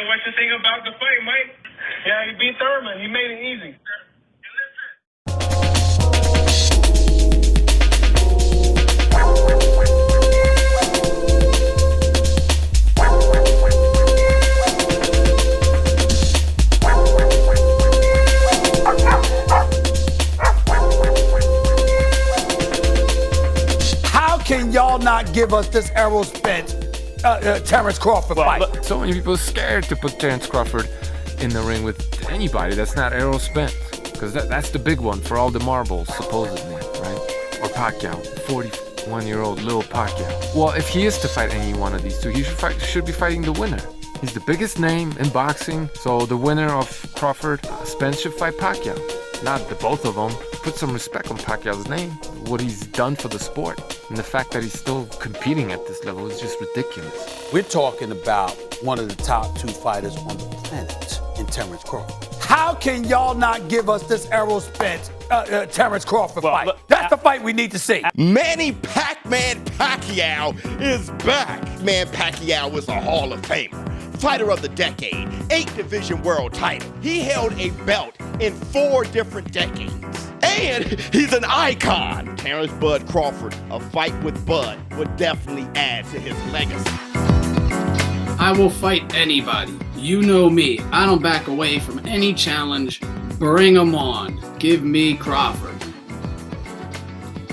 what you think about the fight, Mike? Yeah, he beat Thurman. He made it easy. How can y'all not give us this Errol Spence, Terrence Crawford fight? Look, so many people are scared to put Terrence Crawford in the ring with anybody that's not Errol Spence, because that's the big one for all the marbles, supposedly, right? Or Pacquiao, 41-year-old little Pacquiao. Well, if he is to fight any one of these two, he should be fighting the winner. He's the biggest name in boxing, so the winner of Crawford, Spence should fight Pacquiao. Not the both of them. Put some respect on Pacquiao's name, what he's done for the sport. And the fact that he's still competing at this level is just ridiculous. We're talking about one of the top two fighters on the planet in Terrence Crawford. How can y'all not give us this Errol Spence, Terrence Crawford fight? That's the fight we need to see. Manny Pac-Man Pacquiao is back. Man, Pacquiao is a Hall of Famer. Fighter of the decade, 8 division world title. He held a belt in 4 different decades. And he's an icon. Terrence Bud Crawford, a fight with Bud would definitely add to his legacy. I will fight anybody. You know me. I don't back away from any challenge. Bring them on. Give me Crawford.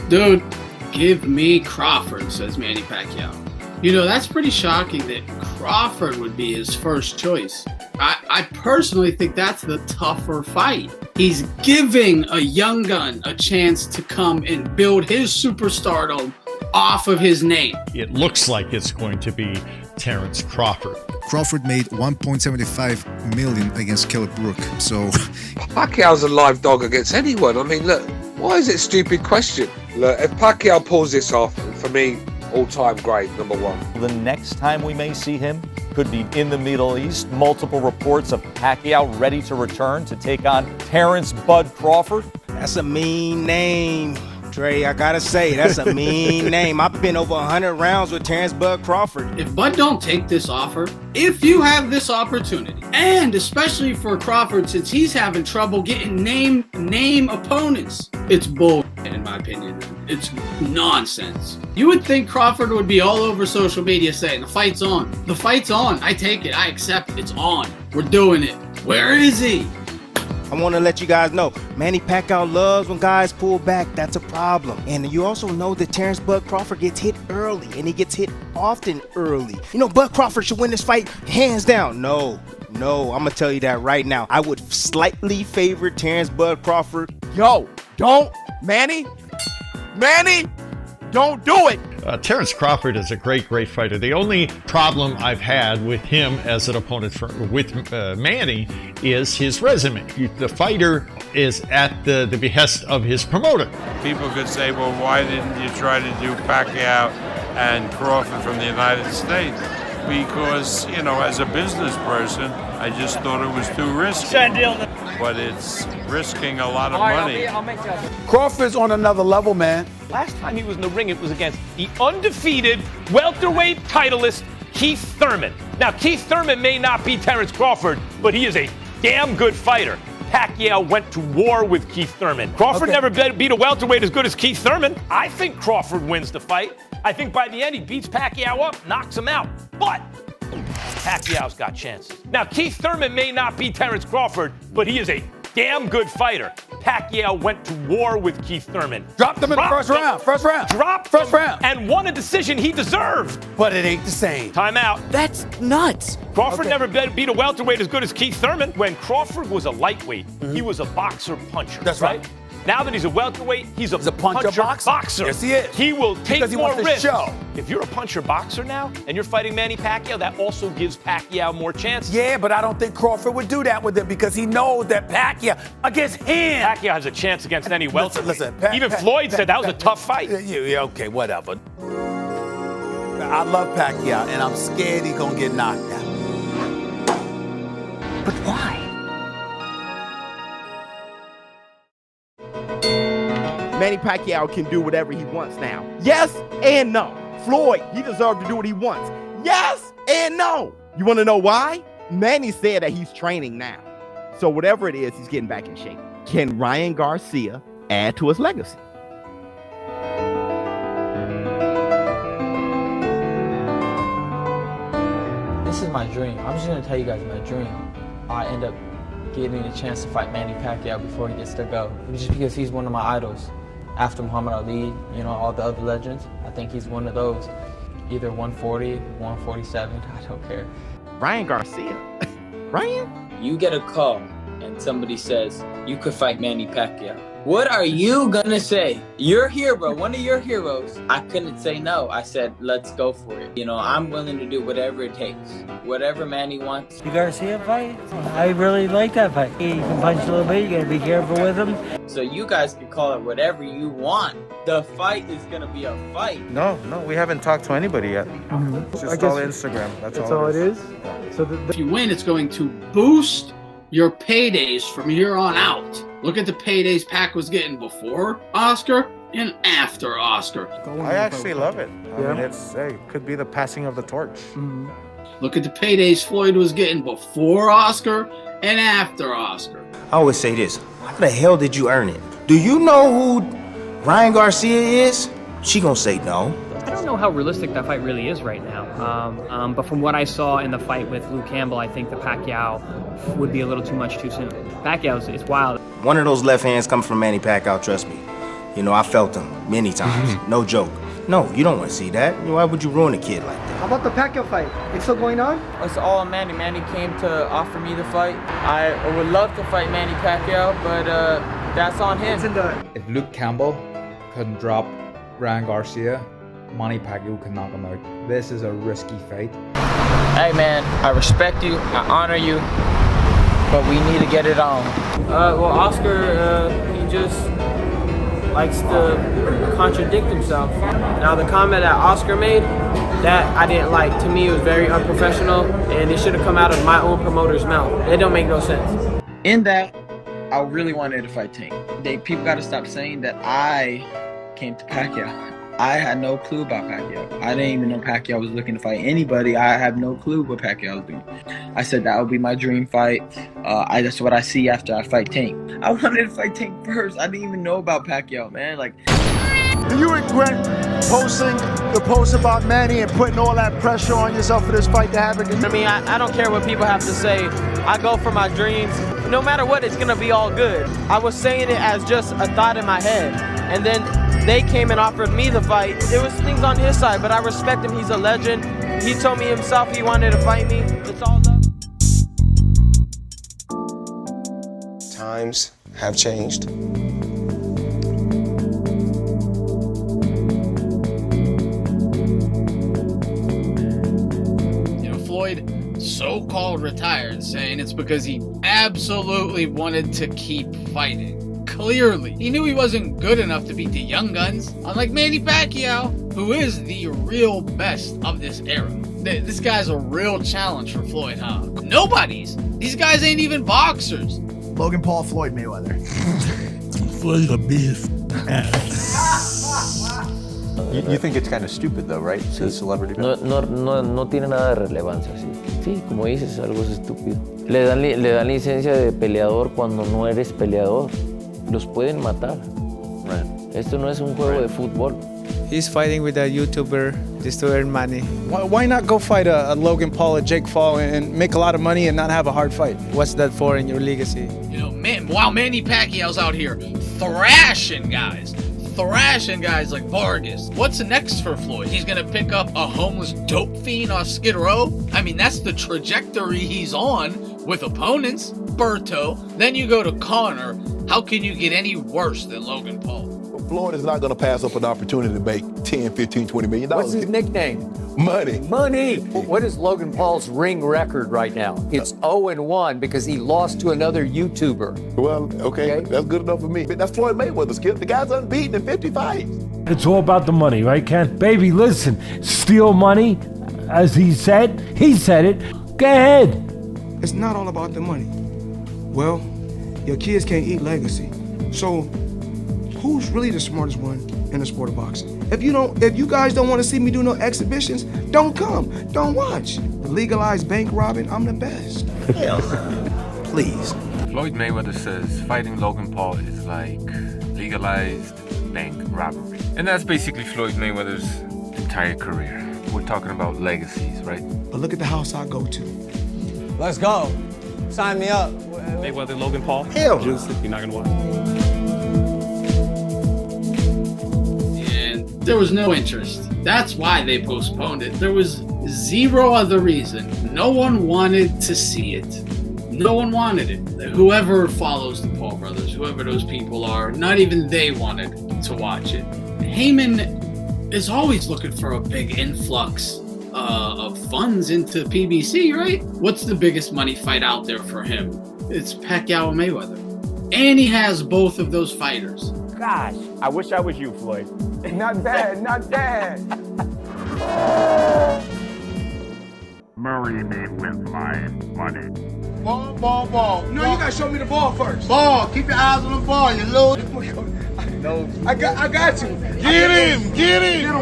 Dude, give me Crawford, says Manny Pacquiao. You know, that's pretty shocking that Crawford would be his first choice. I personally think that's the tougher fight. He's giving a young gun a chance to come and build his superstardom off of his name. It looks like it's going to be Terrence Crawford. Crawford made $1.75 million against Caleb Brook, so... Pacquiao's a live dog against anyone. I mean, look, why is it a stupid question? Look, if Pacquiao pulls this off, for me, all-time great, number one. The next time we may see him could be in the Middle East. Multiple reports of Pacquiao ready to return to take on Terrence Bud Crawford. That's a mean name, Dre. I gotta say, that's a mean name. I've been over 100 rounds with Terrence Bud Crawford. If Bud don't take this offer, if you have this opportunity, and especially for Crawford, since he's having trouble getting name opponents, it's bull, in my opinion. It's nonsense. You would think Crawford would be all over social media saying, the fight's on. The fight's on. I take it. I accept it. It's on. We're doing it. Where is he? I want to let you guys know, Manny Pacquiao loves when guys pull back. That's a problem. And you also know that Terrence Bud Crawford gets hit early, and he gets hit often early. You know, Bud Crawford should win this fight hands down. No, I'm going to tell you that right now. I would slightly favor Terrence Bud Crawford. Yo, Manny, don't do it. Terrence Crawford is a great fighter. The only problem I've had with him as an opponent with Manny is his resume. The fighter is at the behest of his promoter. People could say, well, why didn't you try to do Pacquiao and Crawford from the United States? Because, you know, as a business person, I just thought it was too risky. But it's risking a lot of money. Crawford's on another level, man. Last time he was in the ring, it was against the undefeated welterweight titleist Keith Thurman. Now, Keith Thurman may not be Terrence Crawford, but he is a damn good fighter. Pacquiao went to war with Keith Thurman. Crawford never beat a welterweight as good as Keith Thurman. I think Crawford wins the fight. I think by the end he beats Pacquiao up, knocks him out. But Pacquiao's got chances. Now, Keith Thurman may not be Terrence Crawford, but he is a damn good fighter. Pacquiao went to war with Keith Thurman. Dropped him in the first round. Dropped first round. And won a decision he deserved. But it ain't the same. Timeout. That's nuts. Crawford never beat a welterweight as good as Keith Thurman. When Crawford was a lightweight, he was a boxer puncher. That's right. Now that he's a welterweight, he's a puncher boxer. Yes, he is. He will take more risks. Show. If you're a puncher boxer now and you're fighting Manny Pacquiao, that also gives Pacquiao more chances. Yeah, but I don't think Crawford would do that with him because he knows that Pacquiao against him. Pacquiao has a chance against any welterweight. Listen, even Floyd said that was a tough fight. Yeah, okay, whatever. I love Pacquiao, and I'm scared he's gonna get knocked out. But why? Manny Pacquiao can do whatever he wants now. Yes and no. Floyd, he deserves to do what he wants. Yes and no. You want to know why? Manny said that he's training now. So whatever it is, he's getting back in shape. Can Ryan Garcia add to his legacy? This is my dream. I'm just gonna tell you guys my dream. I end up getting a chance to fight Manny Pacquiao before he gets to go. Just because he's one of my idols. After Muhammad Ali, you know, all the other legends, I think he's one of those. Either 140, 147, I don't care. Ryan Garcia? Ryan? You get a call and somebody says, you could fight Manny Pacquiao. What are you gonna say? Your hero, one of your heroes. I couldn't say no. I said, let's go for it. You know, I'm willing to do whatever it takes. Whatever Manny wants. You Garcia fight? I really like that fight. He can punch a little bit, you gotta be careful with him. So you guys can call it whatever you want. The fight is gonna be a fight. No, we haven't talked to anybody yet. It's just all Instagram. That's all it is. So if you win, it's going to boost your paydays from here on out. Look at the paydays Pac was getting before Oscar and after Oscar. I actually love it. I mean, it could be the passing of the torch. Look at the paydays Floyd was getting before Oscar and after Oscar. I always say this, how the hell did you earn it? Do you know who Ryan Garcia is? She gonna say no. I don't know how realistic that fight really is right now. But from what I saw in the fight with Luke Campbell, I think the Pacquiao would be a little too much too soon. Pacquiao's it's wild. One of those left hands comes from Manny Pacquiao, trust me. You know, I felt him many times, no joke. No, you don't want to see that. Why would you ruin a kid like that? How about the Pacquiao fight? It's still going on? It's all on Manny. Manny came to offer me the fight. I would love to fight Manny Pacquiao, but that's on him. If Luke Campbell couldn't drop Ryan Garcia, Manny Pacquiao could knock him out. This is a risky fight. Hey man, I respect you, I honor you, but we need to get it on. Well, Oscar, he just likes to contradict himself. Now the comment that Oscar made, that I didn't like. To me, it was very unprofessional, and it should have come out of my own promoter's mouth. It don't make no sense. In that, I really wanted to fight Tank. People gotta stop saying that I came to Pacquiao. I had no clue about Pacquiao. I didn't even know Pacquiao was looking to fight anybody. I have no clue what Pacquiao was doing. I said that would be my dream fight. That's what I see after I fight Tank. I wanted to fight Tank first. I didn't even know about Pacquiao, man. Like, do you regret posting the post about Manny and putting all that pressure on yourself for this fight to happen? I mean, I don't care what people have to say. I go for my dreams. No matter what, it's gonna be all good. I was saying it as just a thought in my head, and then they came and offered me the fight. There was things on his side, but I respect him. He's a legend. He told me himself he wanted to fight me. It's all love. Times have changed. You know, Floyd so-called retired, saying it's because he absolutely wanted to keep fighting. Clearly, he knew he wasn't good enough to beat the young guns, unlike Manny Pacquiao, who is the real best of this era. This guy's a real challenge for Floyd, huh? Nobody's. These guys ain't even boxers. Logan Paul, Floyd Mayweather. Floyd's a beast. You think it's kind of stupid though, right? Sí. The celebrity No tiene nada de relevancia, sí. Sí, como dices, algo es estúpido. Le dan licencia de peleador cuando no eres peleador. Los pueden matar. Right. Esto no es un juego de fútbol. He's fighting with a YouTuber just to earn money. Why not go fight a Logan Paul, a Jake Paul, and make a lot of money and not have a hard fight? What's that for in your legacy? You know, man, while Manny Pacquiao's out here thrashing guys like Vargas. What's next for Floyd? He's gonna pick up a homeless dope fiend off Skid Row? I mean, that's the trajectory he's on with opponents. Berto, then you go to Conor. How can you get any worse than Logan Paul? Floyd is not going to pass up an opportunity to make $10, $15, $20 million. What's his nickname? Money. Money. What is Logan Paul's ring record right now? It's 0-1 because he lost to another YouTuber. Well, okay, that's good enough for me. That's Floyd Mayweather, Skip. The guy's unbeaten in 50 fights. It's all about the money, right, Ken? Baby, listen, steal money, as he said it. Go ahead. It's not all about the money. Well, your kids can't eat legacy. So, who's really the smartest one in the sport of boxing? If you guys don't want to see me do no exhibitions, don't come, don't watch. legalize bank robbing, I'm the best. Hell, please. Floyd Mayweather says fighting Logan Paul is like legalized bank robbery. And that's basically Floyd Mayweather's entire career. We're talking about legacies, right? But look at the house I go to. Let's go. Sign me up. Mayweather, Logan Paul. Hell. June 6th, you're not gonna watch. And there was no interest. That's why they postponed it. There was zero other reason. No one wanted to see it. No one wanted it. Whoever follows the Paul brothers, whoever those people are, not even they wanted to watch it. Heyman is always looking for a big influx of funds into PBC, right? What's the biggest money fight out there for him? It's Pacquiao and Mayweather. And he has both of those fighters. Gosh, I wish I was you, Floyd. Not bad, not bad. Murray made with my money. Ball, ball, ball. No, you gotta show me the ball first. Ball. Keep your eyes on the ball, you little. No. I got you. Get him. Get him.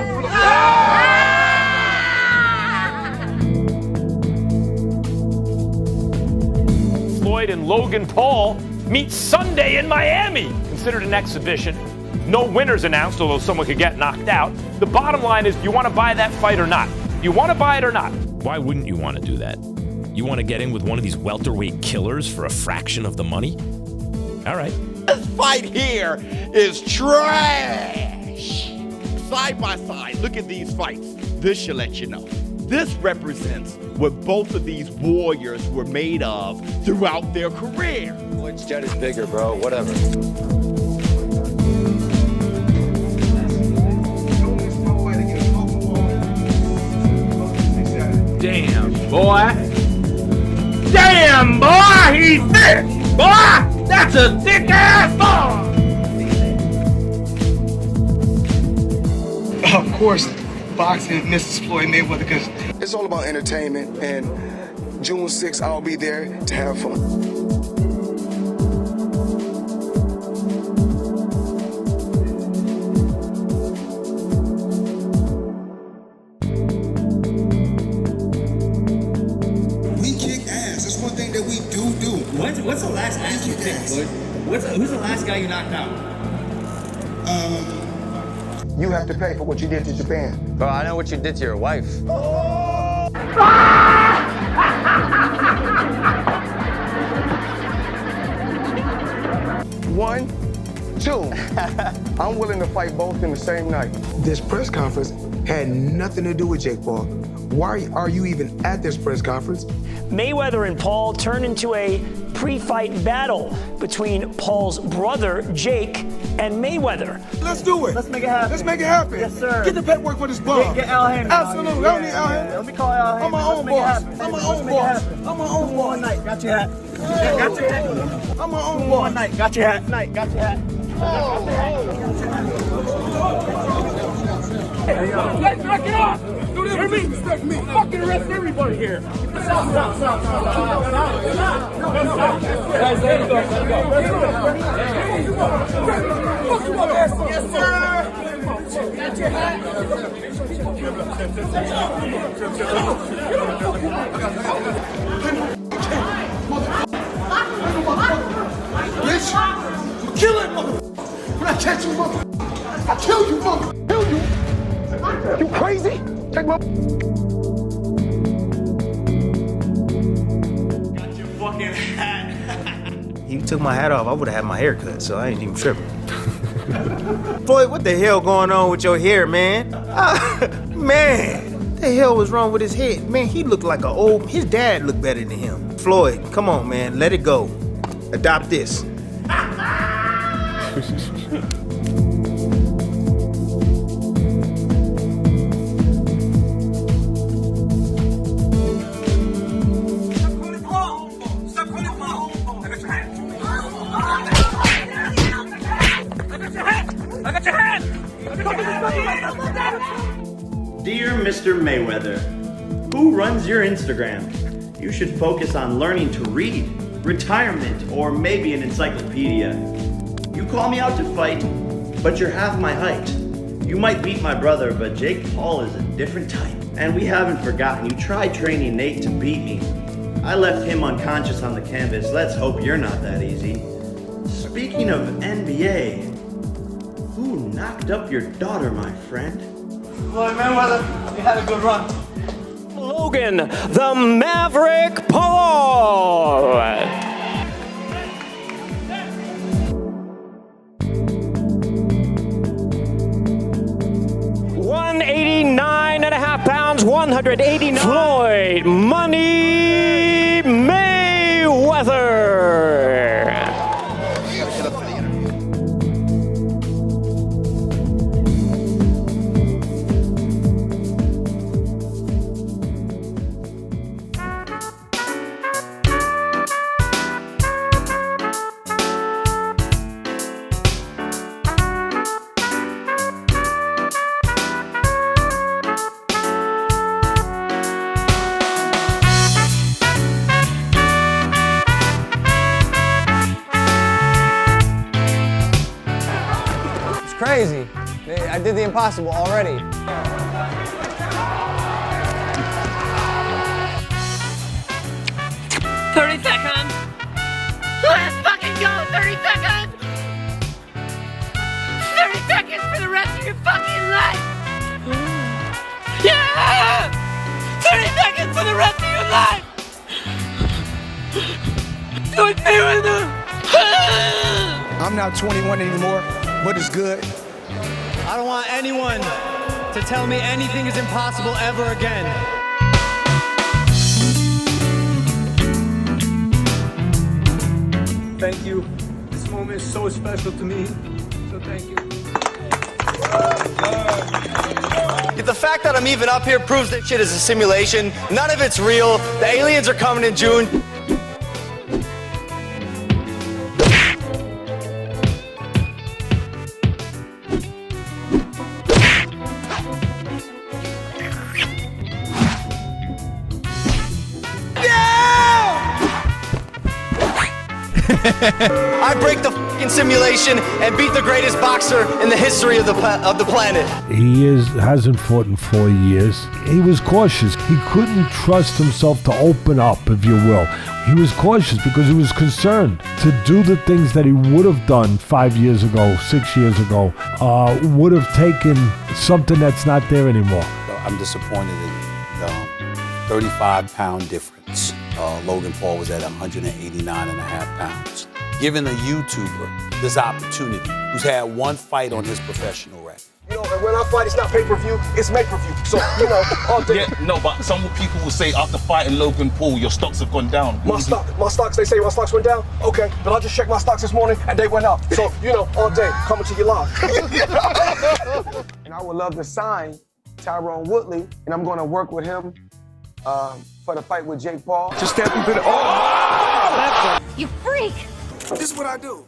Floyd and Logan Paul meet Sunday in Miami. Considered an exhibition. No winners announced, although someone could get knocked out. The bottom line is, do you want to buy that fight or not? You want to buy it or not? Why wouldn't you want to do that? You want to get in with one of these welterweight killers for a fraction of the money? All right. This fight here is trash. Side by side, look at these fights. This should let you know. This represents what both of these warriors were made of throughout their career. Floyd's jet is bigger, bro. Whatever. Damn, boy. Damn, boy, he's thick. Boy, that's a thick ass boy. Of course, boxing misses Floyd Mayweather because It's all about entertainment, and June 6th, I'll be there to have fun. What's the last ass you picked, Floyd? Who's the last guy you knocked out? You have to pay for what you did to Japan. Bro, I know what you did to your wife. One, two. I'm willing to fight both in the same night. This press conference had nothing to do with Jake Paul. Why are you even at this press conference? Mayweather and Paul turned into a pre-fight battle between Paul's brother, Jake, and Mayweather. Let's do it. Let's make it happen. Let's make it happen. Yes, sir. Get the paperwork for this bum. Get Al Hammond. Absolutely. I don't need Al Hammond. Let me call Al Hammond. I'm my own boss. I'm my own boss. I'm my own boss. One night. Got your hat. Got your hat. I'm my own boss. One night. Got your hat. Got your hat. Let's knock it off. Hear me? Fucking arrest everybody here. Stop. Guys, let him go. Yes, sir. Got your hat. Bitch, kill that mother. When I catch you, mother, I kill you, mother. Kill you. You crazy? Take my. Got your fucking hat. You took my hat off, I would have had my hair cut, so I ain't even tripping. Floyd, what the hell going on with your hair, man? Man, what the hell was wrong with his head? Man, he looked like his dad looked better than him. Floyd, come on, man, let it go. Adopt this. Dear Mr. Mayweather, who runs your Instagram? You should focus on learning to read, retirement, or maybe an encyclopedia. You call me out to fight, but you're half my height. You might beat my brother, but Jake Paul is a different type. And we haven't forgotten, you tried training Nate to beat me. I left him unconscious on the canvas. Let's hope you're not that easy. Speaking of NBA, who knocked up your daughter, my friend? Floyd Mayweather, you had a good run. Logan, the Maverick Paul. 189.5 pounds, 189. Floyd Money Mayweather. Crazy. I did the impossible already. "30 seconds. Let's fucking go. 30 seconds. 30 seconds for the rest of your fucking life. Yeah. 30 seconds for the rest of your life. Floyd Mayweather. I'm not 21 anymore, but it's good. I don't want anyone to tell me anything is impossible ever again. Thank you. This moment is so special to me. So thank you. The fact that I'm even up here proves that shit is a simulation. None of it's real. The aliens are coming in June. I break the fucking simulation and beat the greatest boxer in the history of the planet. He hasn't fought in 4 years. He was cautious. He couldn't trust himself to open up, if you will. He was cautious because he was concerned to do the things that he would have done 5 years ago, 6 years ago, would have taken something that's not there anymore. I'm disappointed in the 35-pound difference. Logan Paul was at 189.5 pounds. Giving a YouTuber this opportunity who's had one fight on his professional record. You know, and when I fight, it's not pay-per-view, it's make-per-view. So, you know, all day. Yeah, no, but some people will say after fighting Logan Paul, your stocks have gone down. My stocks, they say my stocks went down? Okay, but I just checked my stocks this morning and they went up. So, you know, all day, coming to your live. And I would love to sign Tyrone Woodley, and I'm gonna work with him for the fight with Jake Paul. Just step into the... You freak. This is what I do.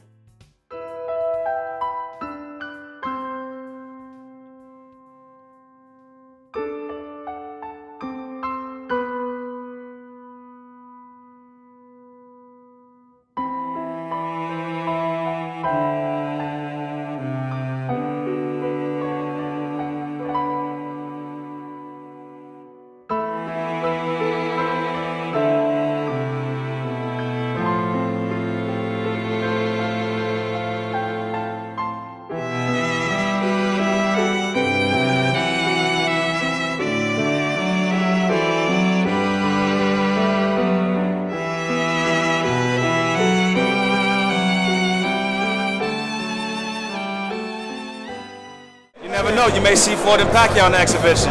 know, you may see Floyd and Pacquiao in the exhibition.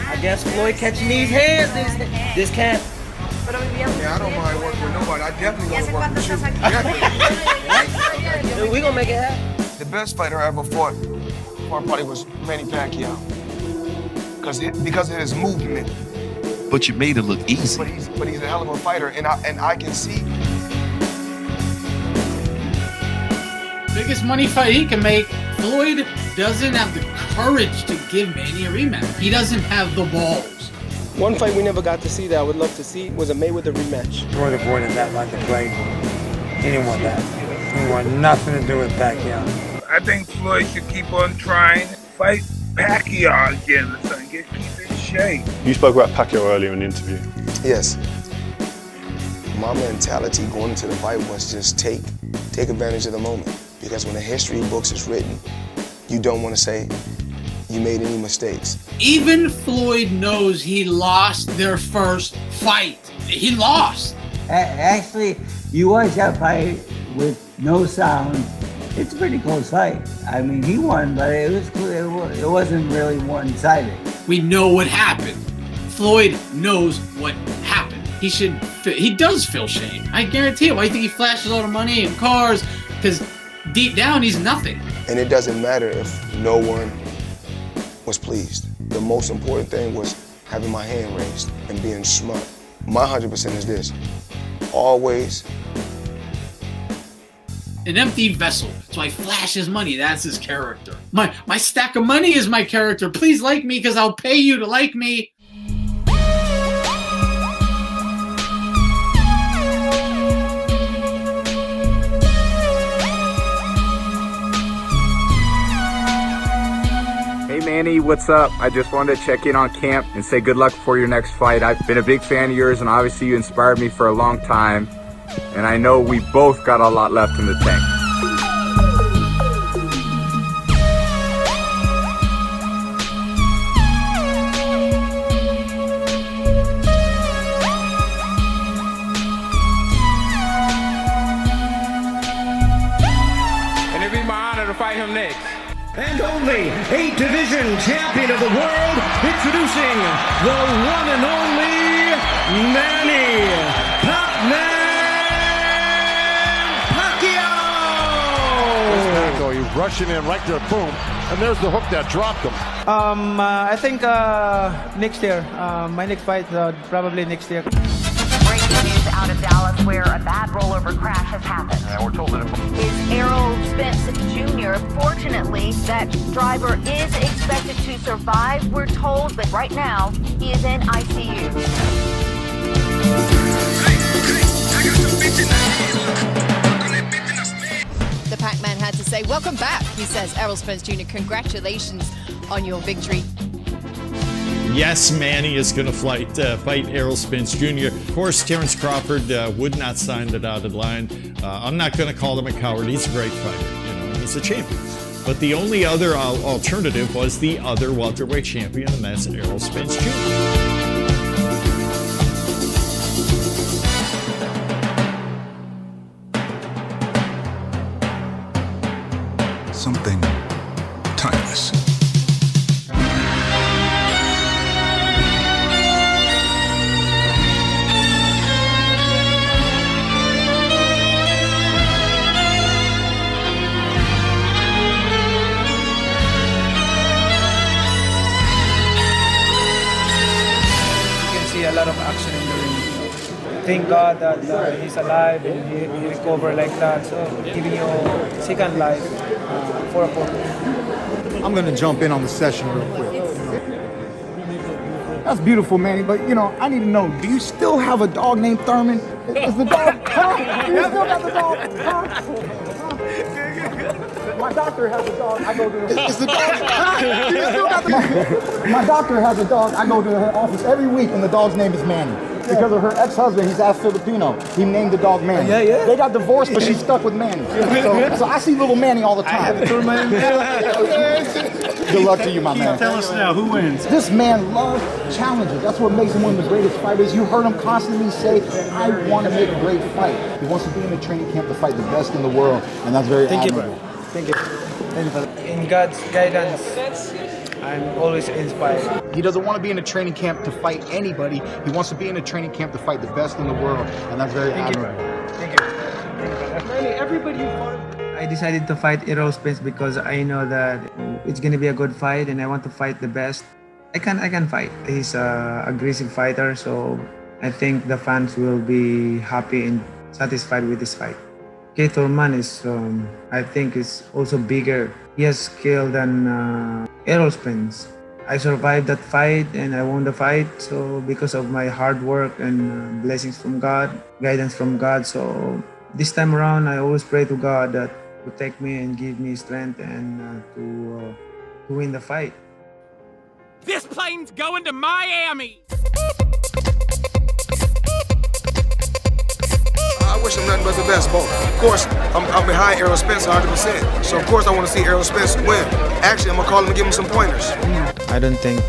I guess Floyd catching these hands this camp. Yeah, I don't mind working with nobody. I definitely want to work with you. Dude, we gonna make it happen. The best fighter I ever fought probably was Manny Pacquiao. Because of his movement. But you made it look easy. But he's a hell of a fighter, and I can see. Biggest money fight he can make. Floyd doesn't have the courage to give Manny a rematch. He doesn't have the balls. One fight we never got to see that I would love to see was a Mayweather rematch. Floyd avoided that like the plague. He didn't want that. He wanted nothing to do with Pacquiao. I think Floyd should keep on trying, fight Pacquiao again. Let's try and keep in shape. You spoke about Pacquiao earlier in the interview. Yes. My mentality going into the fight was just take advantage of the moment. Because when the history books is written, you don't want to say you made any mistakes. Even Floyd knows he lost their first fight. He lost. Actually, you watch that fight with no sound. It's a pretty close fight. I mean, he won, but it wasn't really one-sided. We know what happened. Floyd knows what happened. He does feel shame. I guarantee it. Why do you think he flashes all the money and cars? Because deep down, he's nothing. And it doesn't matter if no one was pleased. The most important thing was having my hand raised and being smart. My 100% is this: always an empty vessel. So I flash his money. That's his character. My stack of money is my character. Please like me because I'll pay you to like me. Hey Manny, what's up? I just wanted to check in on camp and say good luck for your next fight. I've been a big fan of yours and obviously you inspired me for a long time. And I know we both got a lot left in the tank. And it'd be my honor to fight him next. And only 8th division champion of the world, introducing the one and only Manny Pacquiao! He's rushing in right there, boom, and there's the hook that dropped him. I think next year, my next fight, probably next year. Breaking news out of Dallas where a bad rollover crash has happened. Yeah, we're told that Is Errol Spence Jr. Fortunately, that driver is expected to survive, we're told, but right now he is in ICU. The Pac-Man had to say, welcome back, he says. Errol Spence Jr., congratulations on your victory. Yes, Manny is going to fight Errol Spence Jr. Of course, Terrence Crawford would not sign the dotted line. I'm not going to call him a coward. He's a great fighter. He's a champion. But the only other alternative was the other welterweight champion, and that's Errol Spence Jr. Something timeless. A lot of action in the ring. Thank God that he's alive and he recovered like that. So giving you second life for a purpose. I'm gonna jump in on the session real quick. That's beautiful, Manny, but I need to know, do you still have a dog named Thurman? Is the dog, Do you still got the dog? My doctor has a dog, I go to her. Is the dog, Do you still got the My doctor has a dog, I go to her office every week and the dog's name is Manny. Because of her ex-husband, he's half Filipino. He named the dog Manny. Yeah. They got divorced, but she's stuck with Manny. So I see little Manny all the time. Good luck to you, my man. Tell us now, who wins? This man loves challenges. That's what makes him one of the greatest fighters. You heard him constantly say, I want to make a great fight. He wants to be in a training camp to fight the best in the world, and that's very admirable. Thank you. In God's guidance, I'm always inspired. He doesn't want to be in a training camp to fight anybody. He wants to be in a training camp to fight the best in the world, and that's very admirable. Thank you. Everybody I decided to fight Errol Spence because I know that it's going to be a good fight and I want to fight the best. I can fight. He's an aggressive fighter, so I think the fans will be happy and satisfied with this fight. Thurman is, I think, is also bigger. He has skill than Errol Spence. I survived that fight and I won the fight. So because of my hard work and blessings from God, guidance from God. So this time around, I always pray to God that protect me and give me strength and to win the fight. This plane's going to Miami. I wish him nothing but the best, both. Of course, I'm behind Errol Spence 100%. So, of course, I want to see Errol Spence win. Actually, I'm going to call him and give him some pointers. I don't think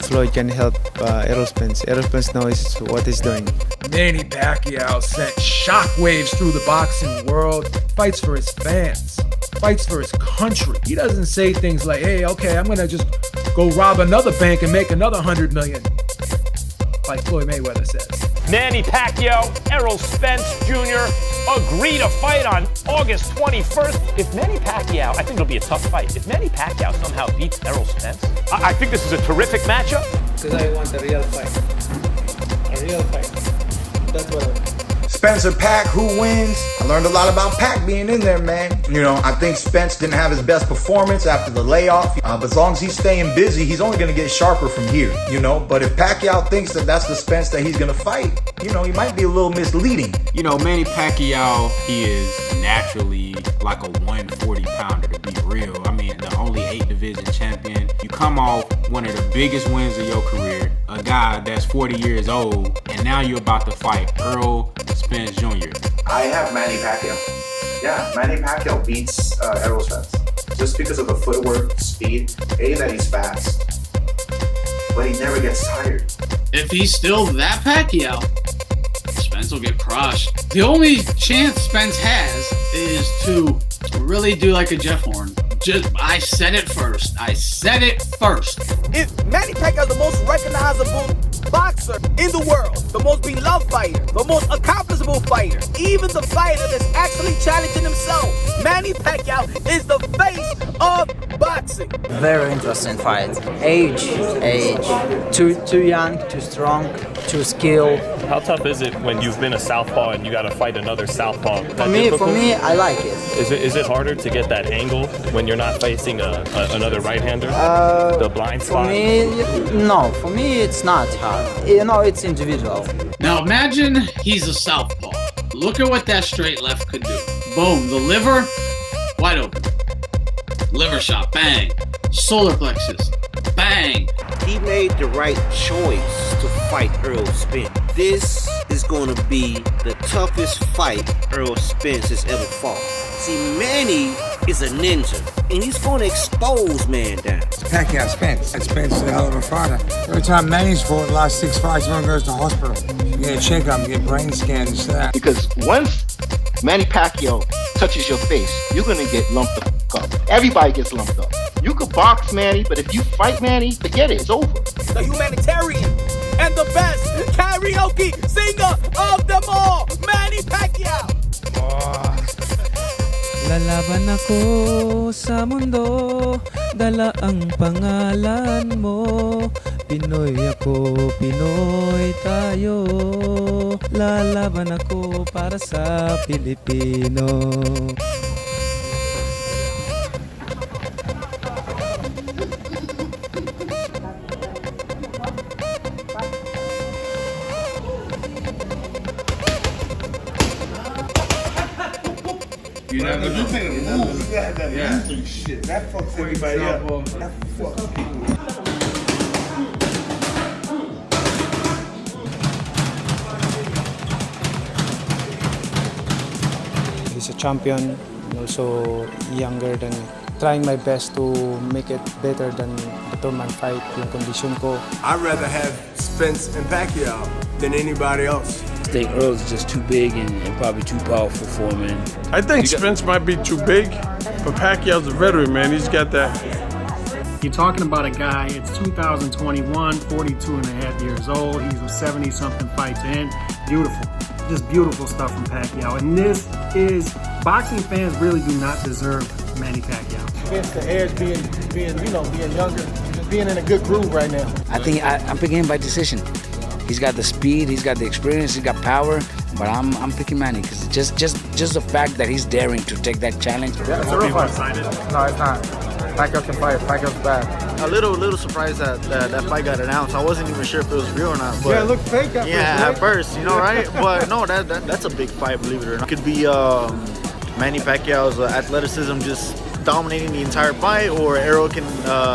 Floyd can help Errol Spence. Errol Spence knows what he's doing. Manny Pacquiao sent shockwaves through the boxing world, fights for his fans, fights for his country. He doesn't say things like, hey, okay, I'm gonna just go rob another bank and make another $100 million, like Floyd Mayweather says. Manny Pacquiao, Errol Spence Jr. agree to fight on August 21st. If Manny Pacquiao, I think it'll be a tough fight. If Manny Pacquiao somehow beats Errol Spence, I think this is a terrific matchup. Because I want a real fight. A real fight. That's what I want. Spencer Pac, who wins? I learned a lot about Pac being in there, man. You know, I think Spence didn't have his best performance after the layoff. But as long as he's staying busy, he's only going to get sharper from here, you know. But if Pacquiao thinks that that's the Spence that he's going to fight, you know, he might be a little misleading. You know, Manny Pacquiao, he is naturally like a 140-pounder, to be real. I mean, the only 8-division champion. You come off one of the biggest wins of your career, a guy that's 40 years old, and now you're about to fight Errol Spence Jr. I have Manny Pacquiao. Yeah, Manny Pacquiao beats Errol Spence. Just because of the footwork, speed, that he's fast, but he never gets tired. If he's still that Pacquiao, Spence will get crushed. The only chance Spence has is to really do like a Jeff Horn. I said it first. If Manny Pacquiao is the most recognizable boxer in the world, the most beloved fighter, the most accomplishable fighter, even the fighter that's actually challenging himself, Manny Pacquiao is the face of boxing. Very interesting fight. Age. Too young, too strong, too skilled. How tough is it when you've been a southpaw and you got to fight another southpaw? For me, I like it. Is it harder to get that angle when you're not facing another right-hander? The blind spot? For me, it's not hard. You know, it's individual. Now imagine he's a southpaw. Look at what that straight left could do. Boom, the liver, wide open. Liver shot, bang. Solar plexus, bang. He made the right choice to fight Errol Spence. This is going to be the toughest fight Errol Spence has ever fought. See, Manny is a ninja, and he's going to expose man down. Pacquiao Spence. Spence is a hell of a fighter. Every time Manny's fought the last 6 fights, everyone goes to hospital. You get a checkup, you get brain scans, that. Because once Manny Pacquiao touches your face, you're going to get lumped up. Everybody gets lumped up. You could box Manny, but if you fight Manny, forget it, it's over. The humanitarian and the best karaoke singer of them all, Manny Pacquiao. Lalaban ako sa mundo, dala ang pangalan mo. Pinoy ako, Pinoy tayo. Lalaban ako para sa Pilipino. You never know. You think of moves, you got that mental shit. That fucks everybody up. That fucks people. He's a champion, also younger than me. Trying my best to make it better than the two-man fight, yung condition ko. I'd rather have Spence and Pacquiao than anybody else. I think Earl's just too big and probably too powerful for him, man. I think Spence might be too big, but Pacquiao's a veteran, man. He's got that. You're talking about a guy, it's 2021, 42 and a half years old. He's 70-something fights in. Beautiful. Just beautiful stuff from Pacquiao. And this is, boxing fans really do not deserve Manny Pacquiao. Against the edge, being younger, just being in a good groove right now. I think I'm picking him by decision. He's got the speed, he's got the experience, he's got power, but I'm picking Manny because just the fact that he's daring to take that challenge. Yeah, it's a real fight. No, it's not. Pacquiao can fight. Pacquiao's bad. A little surprised that fight got announced. I wasn't even sure if it was real or not. But yeah, it looked fake at first. Yeah, at first, you know, right? But no, that's a big fight, believe it or not. It could be Manny Pacquiao's athleticism just just dominating the entire fight, or Errol can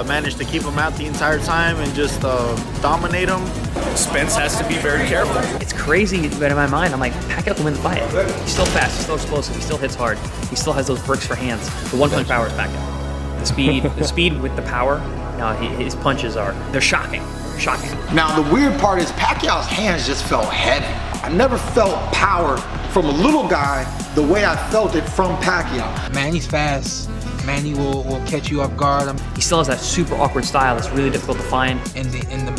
manage to keep him out the entire time and just dominate him. Spence has to be very careful. It's crazy, but in my mind, I'm like, Pacquiao can win the fight. He's still fast, he's still explosive, he still hits hard, he still has those bricks for hands. The one-punch power is Pacquiao. The speed with the power, his punches they're shocking. Shocking. Now, the weird part is Pacquiao's hands just felt heavy. I never felt power from a little guy the way I felt it from Pacquiao. Manny's fast. Manny will catch you off guard. He still has that super awkward style that's really difficult to find. And the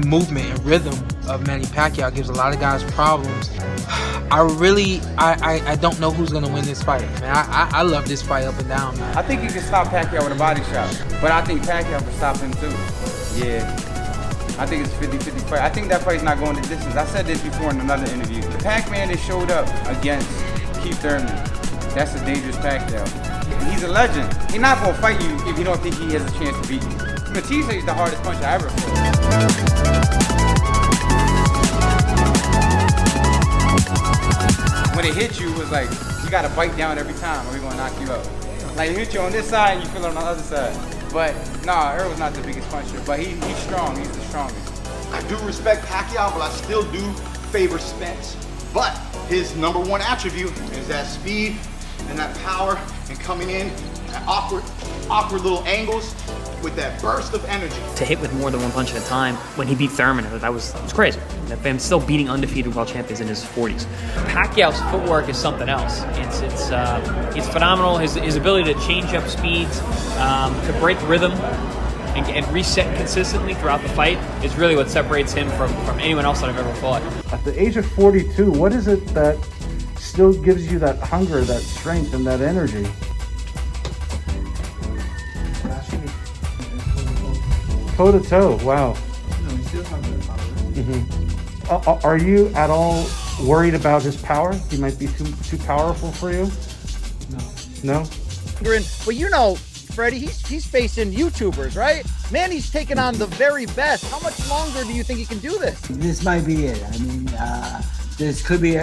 movement and rhythm of Manny Pacquiao gives a lot of guys problems. I don't know who's gonna win this fight, man. I love this fight up and down, man. I think you can stop Pacquiao with a body shot, but I think Pacquiao can stop him too. Yeah. I think it's a 50-50 fight. I think that fight's not going the distance. I said this before in another interview. The Pac-Man that showed up against Keith Thurman, that's a dangerous Pacquiao. He's a legend. He's not going to fight you if you don't think he has a chance to beat you. Matisse is the hardest puncher I ever fought. When it hits you, it was like, you got to bite down every time or we're going to knock you out. Like, it hit you on this side and you feel it on the other side. But, nah, Errol's not the biggest puncher, but he's strong. He's the strongest. I do respect Pacquiao, but I still do favor Spence. But his number one attribute is that speed and that power and coming in at awkward little angles with that burst of energy. To hit with more than one punch at a time, when he beat Thurman, that was crazy. And still beating undefeated world champions in his 40s. Pacquiao's footwork is something else. It's phenomenal. His ability to change up speeds, to break rhythm, and reset consistently throughout the fight is really what separates him from anyone else that I've ever fought. At the age of 42, what is it that still gives you that hunger, that strength, and that energy? Toe to toe, wow. No, he still has that power. Are you at all worried about his power? He might be too powerful for you? No? Well, you know, Freddie, he's facing YouTubers, right? Man, he's taking on the very best. How much longer do you think he can do this? This might be it. I mean, this could be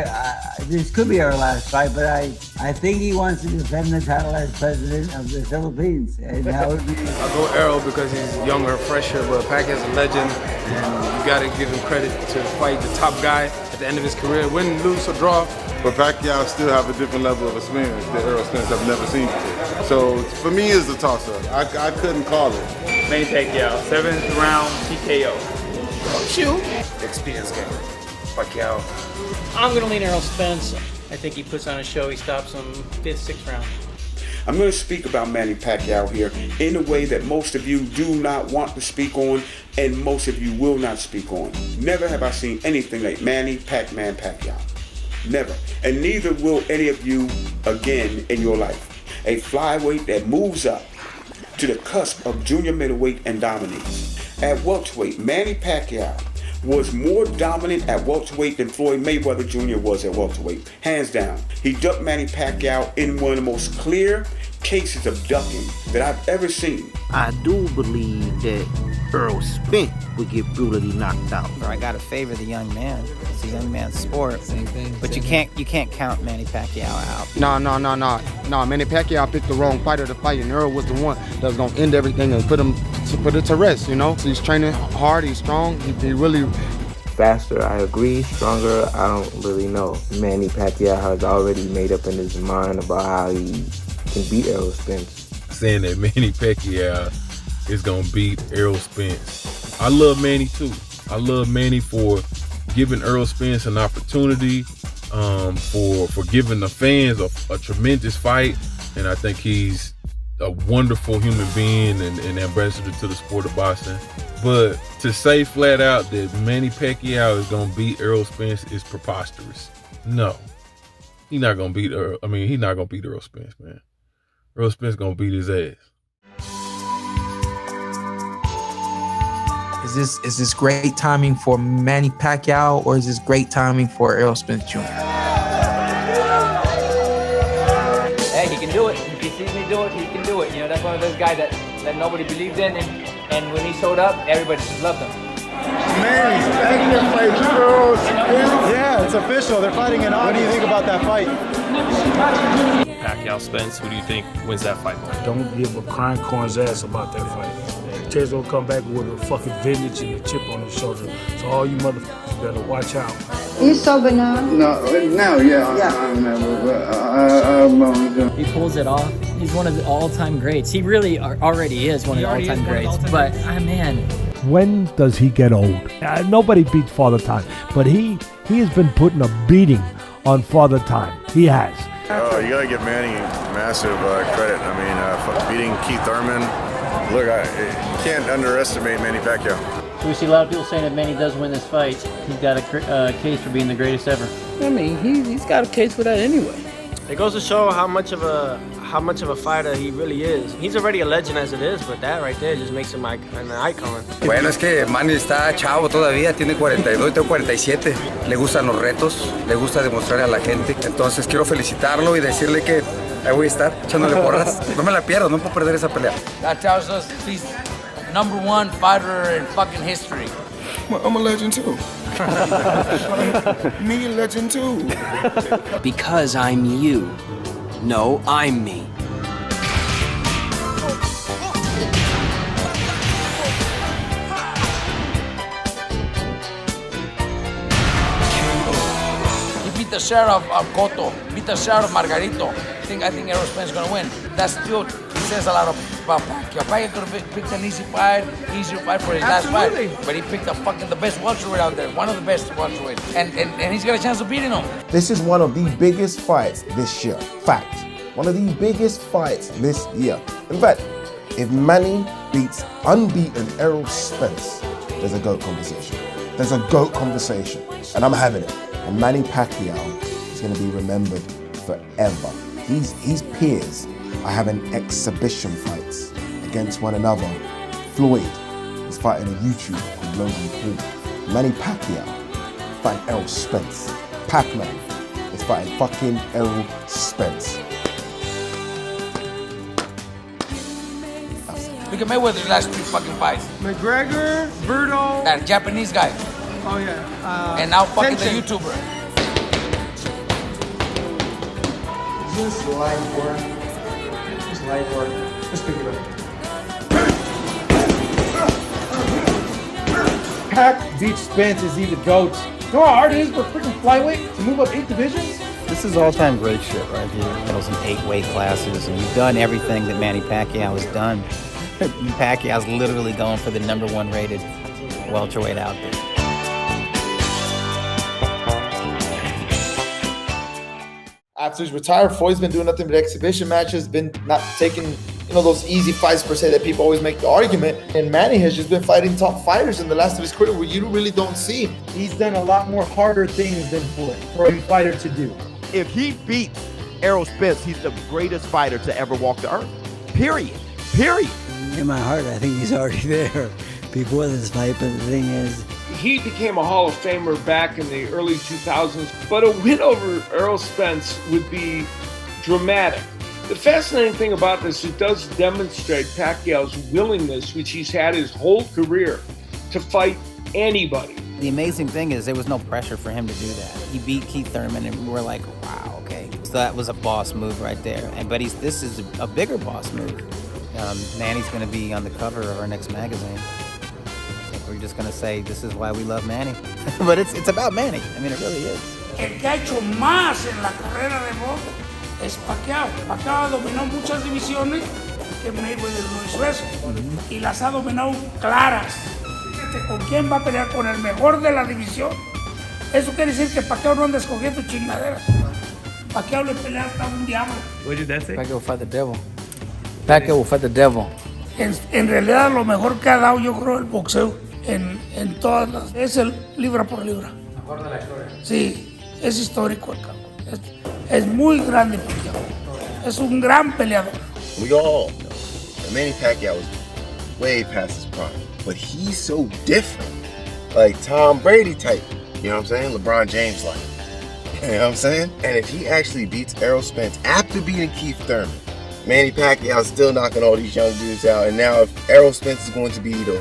our last fight, but I think he wants to defend the title as president of the Philippines, and that would be. I'll go Errol because he's younger, fresher, but Pacquiao's a legend, and you got to give him credit to fight the top guy at the end of his career, win, lose, or draw. But Pacquiao still have a different level of experience that Errol Spence have never seen before. So for me, it's a toss-up. I couldn't call it. Manny Pacquiao, 7th round TKO. Shoot. Experience game. Pacquiao. I'm going to lean Errol Spence. I think he puts on a show. He stops him 5th, 6th round. I'm going to speak about Manny Pacquiao here in a way that most of you do not want to speak on and most of you will not speak on. Never have I seen anything like Manny Pac-Man Pacquiao. Never. And neither will any of you again in your life. A flyweight that moves up to the cusp of junior middleweight and dominates. At welterweight, Manny Pacquiao was more dominant at welterweight than Floyd Mayweather Jr. was at welterweight. Hands down. He ducked Manny Pacquiao in one of the most clear cases of ducking that I've ever seen. I do believe that Errol Spence would get brutally knocked out. I gotta favor the young man. It's a young man's sport. Same thing. But you can't count Manny Pacquiao out. No. Manny Pacquiao picked the wrong fighter to fight, and Errol was the one that was gonna end everything and put it to rest. You know, so he's training hard. He's strong. He really. Faster, I agree. Stronger, I don't really know. Manny Pacquiao has already made up in his mind about how he can beat Errol Spence. Saying that Manny Pacquiao is gonna beat Errol Spence. I love Manny too. I love Manny for giving Errol Spence an opportunity, for giving the fans a tremendous fight, and I think he's a wonderful human being and ambassador to the sport of boxing. But to say flat out that Manny Pacquiao is gonna beat Errol Spence is preposterous. No, he's not gonna beat Errol. He's not gonna beat Errol Spence, man. Errol Spence gonna beat his ass. Is this great timing for Manny Pacquiao, or is this great timing for Errol Spence Jr.? Hey, he can do it. If he sees me do it, he can do it. You know, that's one of those guys that nobody believed in, and when he showed up, everybody just loved him. Manny Pacquiao fights Errol Spence. Yeah, it's official. They're fighting in August. What do you think about that fight? Pacquiao Spence, who do you think wins that fight? Don't give a crying corn's ass about that fight. Chase will come back with a fucking vengeance and a chip on his shoulder. So all you motherfuckers better watch out. You sober now? No, He pulls it off. He's one of the all-time greats. He really already is one of the all-time greats. But, man. When does he get old? Nobody beats Father Time, but he has been putting a beating on Father Time. He has. Oh, you gotta give Manny massive credit. I mean, beating Keith Thurman. Look, you can't underestimate Manny Pacquiao. We see a lot of people saying if Manny does win this fight, he's got a case for being the greatest ever. I mean, he's got a case for that anyway. It goes to show how much of a fighter he really is. He's already a legend as it is, but that right there just makes him an icon. Bueno, es que Manny está chavo todavía, tiene 42, tengo 47. Le gustan los retos, le gusta demostrar a la gente. Entonces quiero felicitarlo y decirle que ahí voy a estar echándole porras. No me la pierdo, no puedo perder esa pelea. That tells us he's #1 fighter in fucking history. I'm a legend too. Me a legend too. Because I'm you. No, I'm me. He beat the sheriff of Coto, beat the sheriff of Margarito. I think Errol Spence is gonna win. That still says a lot about Pacquiao. Pacquiao could have picked an easier fight for his last fight, but he picked the best welterweight out there, one of the best welterweight, and he's got a chance of beating him. This is one of the biggest fights this year. Fact. One of the biggest fights this year. In fact, if Manny beats unbeaten Errol Spence, there's a GOAT conversation. There's a GOAT conversation, and I'm having it. And Manny Pacquiao is going to be remembered forever. His peers are having exhibition fights against one another. Floyd is fighting a YouTuber called Logan Paul. Manny Pacquiao fighting Errol Spence. Pac-Man is fighting fucking Errol Spence. Look at Mayweather's last 3 fucking fights. McGregor, Berto. That Japanese guy. Oh yeah. And now fucking Tension. the YouTuber. Just light work. Just light work. Just pick it up. Pac beats Spence is he the GOAT. You know how hard it is for a freaking flyweight to move up 8 divisions? This is all-time great shit right here. Those 8 weight classes, and you've done everything that Manny Pacquiao has done. Pacquiao's literally going for the #1 rated welterweight out there. After he's retired, Floyd's been doing nothing but exhibition matches, been not taking, those easy fights per se that people always make the argument. And Manny has just been fighting top fighters in the last of his career where you really don't see him. He's done a lot more harder things than Floyd for a fighter to do. If he beats Errol Spence, he's the greatest fighter to ever walk the earth. Period. In my heart, I think he's already there before this fight, but the thing is, He became a Hall of Famer back in the early 2000s, but a win over Errol Spence would be dramatic. The fascinating thing about this, it does demonstrate Pacquiao's willingness, which he's had his whole career, to fight anybody. The amazing thing is there was no pressure for him to do that. He beat Keith Thurman, and we're like, wow, okay. So that was a boss move right there. But this is a bigger boss move. Manny's going to be on the cover of our next magazine. We're just going to say, this is why we love Manny. But it's about Manny. I mean, it really is. El que ha hecho más en la carrera de box es Pacquiao. Pacquiao dominó muchas divisiones que Mayweather no hizo eso. Y las ha dominado claras. Fíjate, ¿con quién va a pelear? Con el mejor de la división. Eso quiere decir que Pacquiao no anda escogiendo chingaderas. Pacquiao le pelea hasta un diablo. What did that say? Pacquiao will fight the devil. Pacquiao will fight the devil. En realidad, lo mejor que ha dado, yo creo, el boxeo en todas las... Es el libra por libra. Mejor de la historia. Sí, es histórico el campo. Es muy grande Pacquiao. Es un gran peleador. We all know that Manny Pacquiao is way past his prime, but he's so different. Like Tom Brady type, you know what I'm saying? LeBron James like. You know what I'm saying? And if he actually beats Errol Spence after beating Keith Thurman, Manny Pacquiao's still knocking all these young dudes out. And now if Errol Spence is going to be the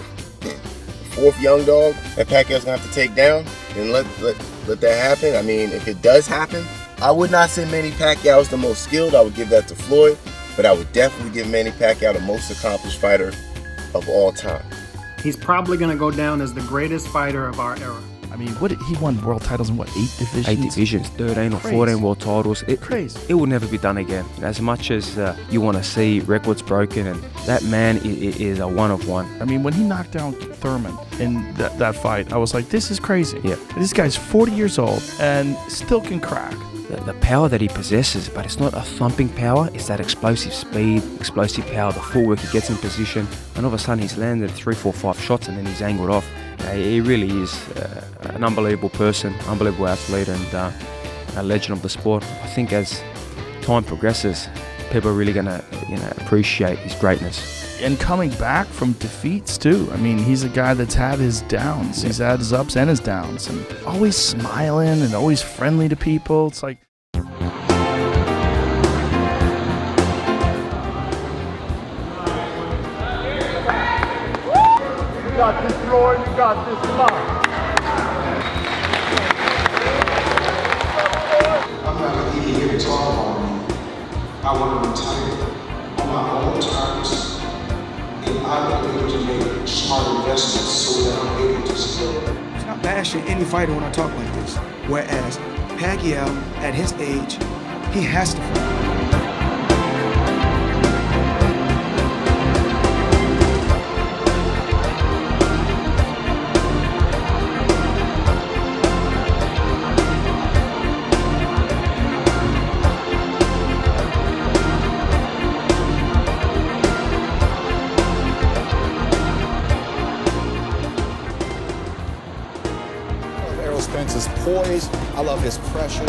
4th young dog that Pacquiao's going to have to take down, then let that happen. I mean, if it does happen, I would not say Manny Pacquiao is the most skilled. I would give that to Floyd, but I would definitely give Manny Pacquiao the most accomplished fighter of all time. He's probably going to go down as the greatest fighter of our era. I mean, what he won world titles in 8 divisions? 8 divisions, 13 or 14 world titles. Crazy. It will never be done again. As much as you want to see records broken, and that man is a one of one. I mean, when he knocked down Thurman in that fight, I was like, this is crazy. Yeah. This guy's 40 years old and still can crack. The power that he possesses, but it's not a thumping power, it's that explosive speed, explosive power, the footwork, he gets in position, and all of a sudden he's landed 3, 4, 5 shots and then he's angled off. He really is an unbelievable person, unbelievable athlete, and a legend of the sport. I think as time progresses, people are really going to appreciate his greatness. And coming back from defeats too. I mean, he's a guy that's had his downs. He's had his ups and his downs, and always smiling and always friendly to people. It's like, You got this, Floyd. You got this, lock. I'm not going to even hear talk about me. I want to retire on my own terms, and I'm able to make smart investments so that I'm able to scale. It's not bashing any fighter when I talk like this. Whereas Pacquiao, at his age, he has to fight. Spence's poise. I love his pressure.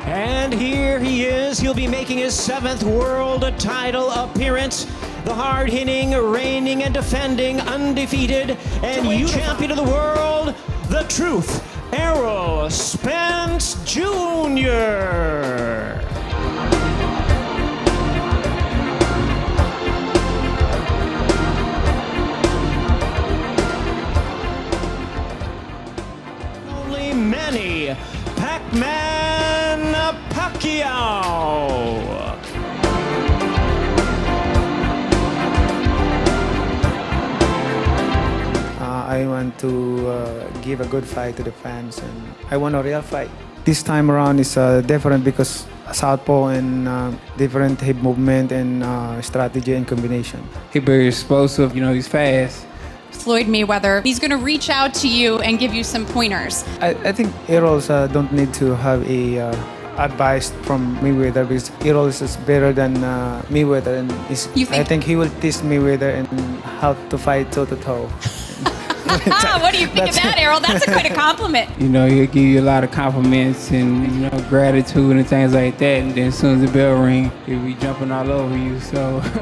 And here he is. He'll be making his 7th world title appearance. The hard-hitting, reigning and defending, undefeated, and champion of the world, the Truth, Errol Spence Jr. Only Manny Pac-Man Pacquiao. I want to give a good fight to the fans, and I want a real fight. This time around is different because southpaw and different hip movement and strategy and combination. He's very explosive, he's fast. Floyd Mayweather, he's going to reach out to you and give you some pointers. I think Errol's don't need to have a advice from Mayweather because Errol is better than Mayweather, and I think he will teach Mayweather and how to fight toe-to-toe. What do you think of that, Errol? That's quite a compliment. He'll give you a lot of compliments and, gratitude and things like that. And then as soon as the bell rings, he'll be jumping all over you, so. Do you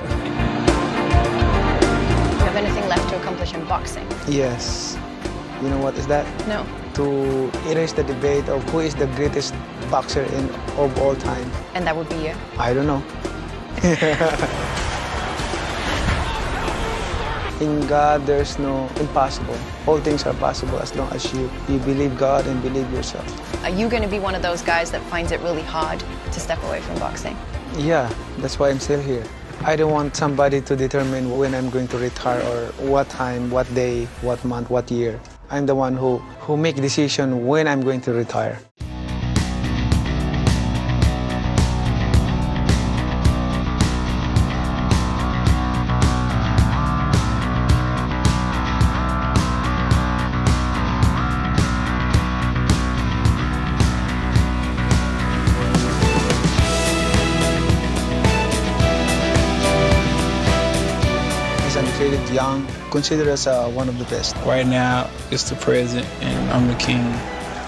have anything left to accomplish in boxing? Yes. You know what is that? No. To erase the debate of who is the greatest boxer of all time. And that would be you? I don't know. In God, there's no impossible. All things are possible as long as you believe God and believe yourself. Are you going to be one of those guys that finds it really hard to step away from boxing? Yeah, that's why I'm still here. I don't want somebody to determine when I'm going to retire or what time, what day, what month, what year. I'm the one who make decision when I'm going to retire. Young, considered as one of the best. Right now, it's the present, and I'm the king.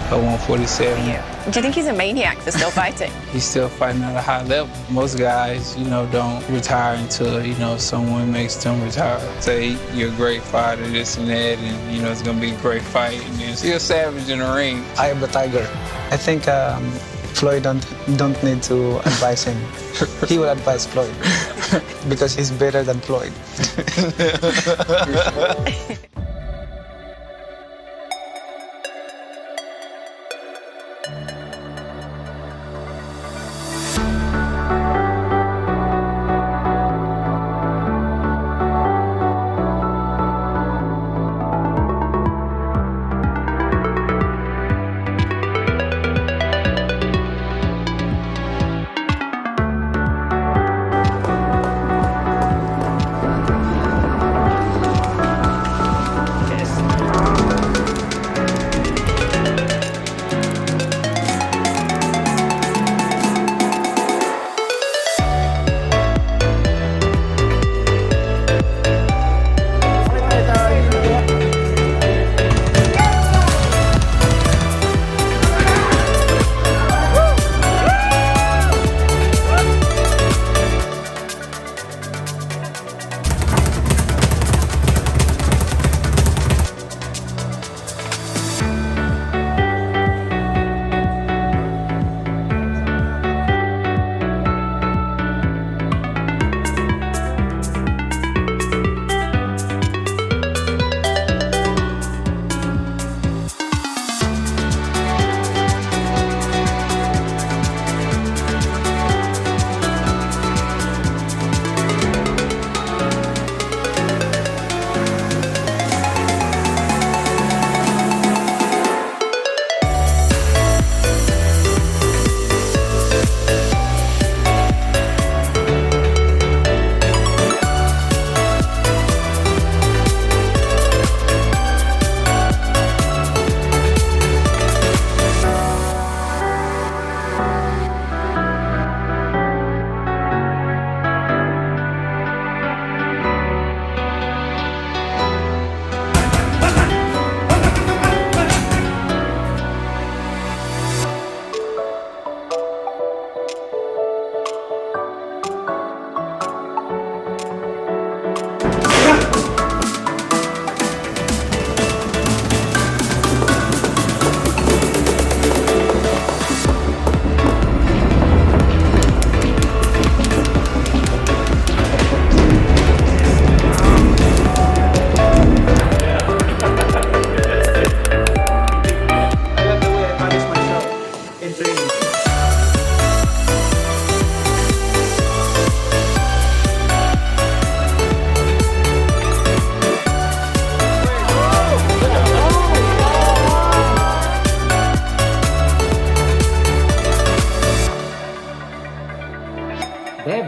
at 147. Do you think he's a maniac for still fighting? He's still fighting at a high level. Most guys, don't retire until, someone makes them retire. Say you're a great fighter, this and that, and, it's going to be a great fight. And then still savage in the ring. I am the tiger. I think Floyd don't need to advise him. He will advise Floyd because he's better than Floyd.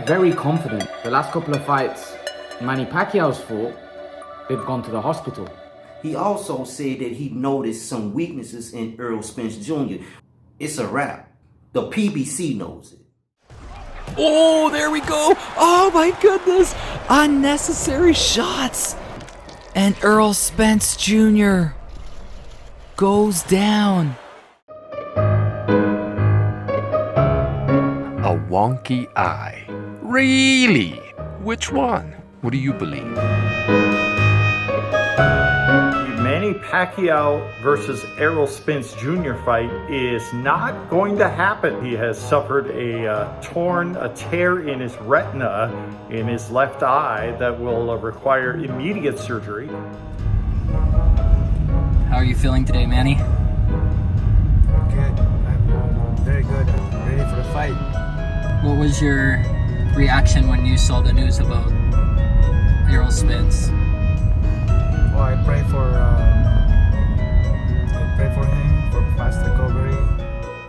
Very confident. The last couple of fights Manny Pacquiao's fought, they've gone to the hospital. He also said that he noticed some weaknesses in Errol Spence Jr. It's a wrap. The PBC knows it. Oh, there we go. Oh my goodness. Unnecessary shots. And Errol Spence Jr. goes down. A wonky eye. Really? Which one? What do you believe? Manny Pacquiao versus Errol Spence Jr. fight is not going to happen. He has suffered a tear in his retina in his left eye that will require immediate surgery. How are you feeling today, Manny? Good. I'm very good. I'm ready for the fight. What was your reaction when you saw the news about Errol Spence? Well, I pray for him for fast recovery.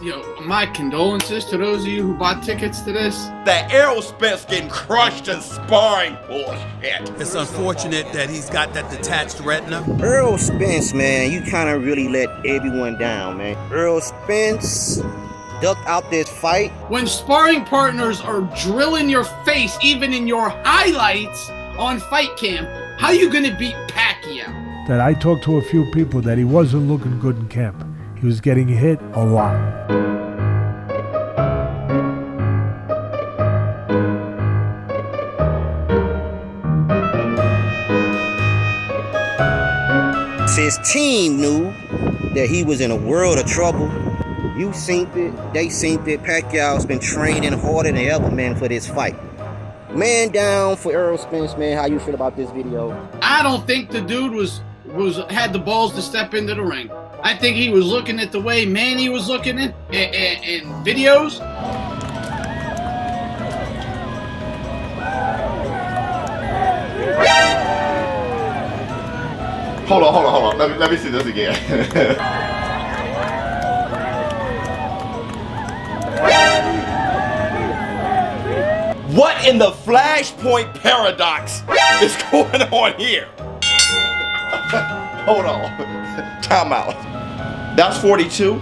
Yo, my condolences to those of you who bought tickets to this. That Errol Spence getting crushed in sparring bullshit. It's unfortunate that he's got that detached retina. Errol Spence, man, you kind of really let everyone down, man. Errol Spence ducked out this fight. When sparring partners are drilling your face, even in your highlights on Fight Camp, how you gonna beat Pacquiao? That I talked to a few people that he wasn't looking good in camp. he was getting hit a lot. His team knew that he was in a world of trouble. You seen it, they seen it. Pacquiao's been training harder than ever, man, for this fight. Man down for Errol Spence, man. How you feel about this video? I don't think the dude had the balls to step into the ring. I think he was looking at the way Manny was looking in videos. Hold on. Let me see this again. What in the flashpoint paradox is going on here? Hold on. Time out. That's 42.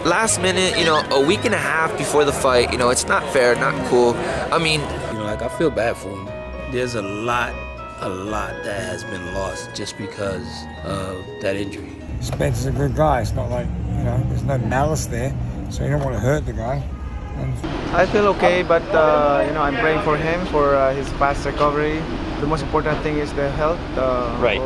Last minute, a week and a half before the fight, it's not fair, not cool. I mean, I feel bad for him. There's a lot that has been lost just because of that injury. Spence is a good guy. It's not like, there's no malice there, so you don't want to hurt the guy. I feel okay, but I'm praying for him for his fast recovery. The most important thing is the health. Right.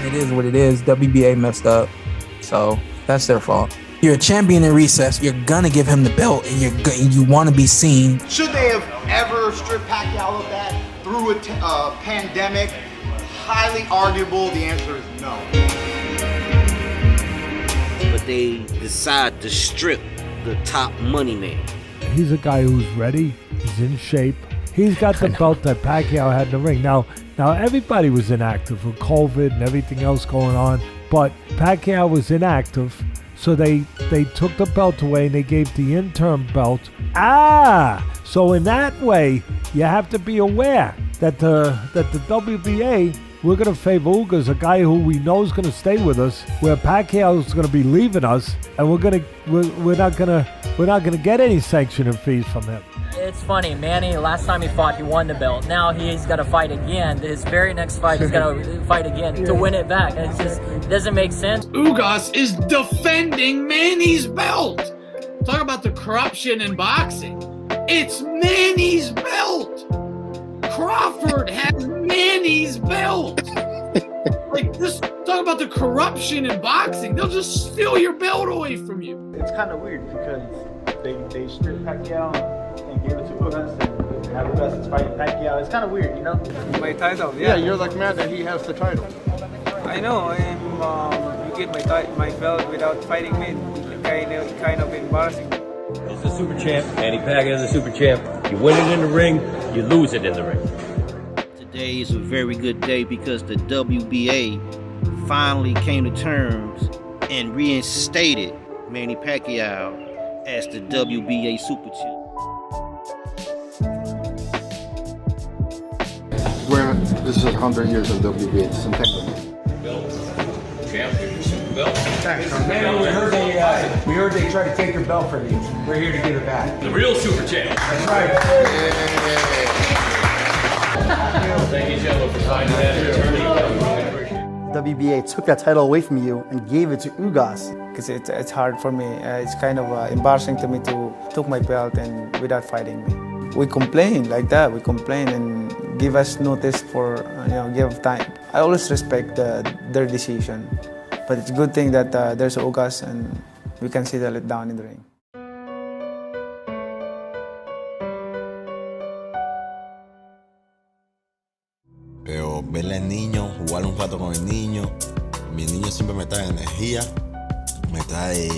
It is what it is. WBA messed up, so that's their fault. You're a champion in recess. You're gonna give him the belt, and you want to be seen. Should they have ever stripped Pacquiao of that through a pandemic? Highly arguable. The answer is no. But they decide to strip the top money man. He's a guy who's ready. He's in shape. He's got the belt that Pacquiao had in the ring. Now everybody was inactive with COVID and everything else going on, but Pacquiao was inactive, so they took the belt away and they gave the interim belt. So in that way, you have to be aware that the WBA, we're going to favor Ugas, a guy who we know is going to stay with us, where Pacquiao is going to be leaving us, and we're not going to get any sanction and fees from him. It's funny, Manny, last time he fought, he won the belt. Now he's got to fight again. His very next fight, he's got to fight again to win it back. It doesn't make sense. Ugas is defending Manny's belt. Talk about the corruption in boxing. It's Manny's belt. Crawford has Manny's belt. Just talk about the corruption in boxing. They'll just steal your belt away from you. It's kind of weird because they stripped Pacquiao and gave it to Ugas, and now Ugas is fighting Pacquiao. It's kind of weird, My title, Yeah, you're like mad that he has the title. I know. You get my belt without fighting me. Kind of embarrassing. He's a super champ. Manny Pacquiao is a super champ. You win it in the ring, you lose it in the ring. Today is a very good day because the WBA finally came to terms and reinstated Manny Pacquiao as the WBA super champ. This is 100 years of WBA. It's centennial. Belt. Champ, super belt. We heard they tried to take your belt from you. We're here to give it back. The real super champ. That's right. Thank you, gentlemen, for signing that. WBA took that title away from you and gave it to Ugas. Because it's hard for me. It's kind of embarrassing to me to took my belt and without fighting me. We complain like that. We complain and give us notice for give time. I always respect their decision, but it's a good thing that there's Ugas and we can settle it down in the ring. Pero verle al niño, jugar un rato con el niño, mi niño siempre me trae energía, me trae...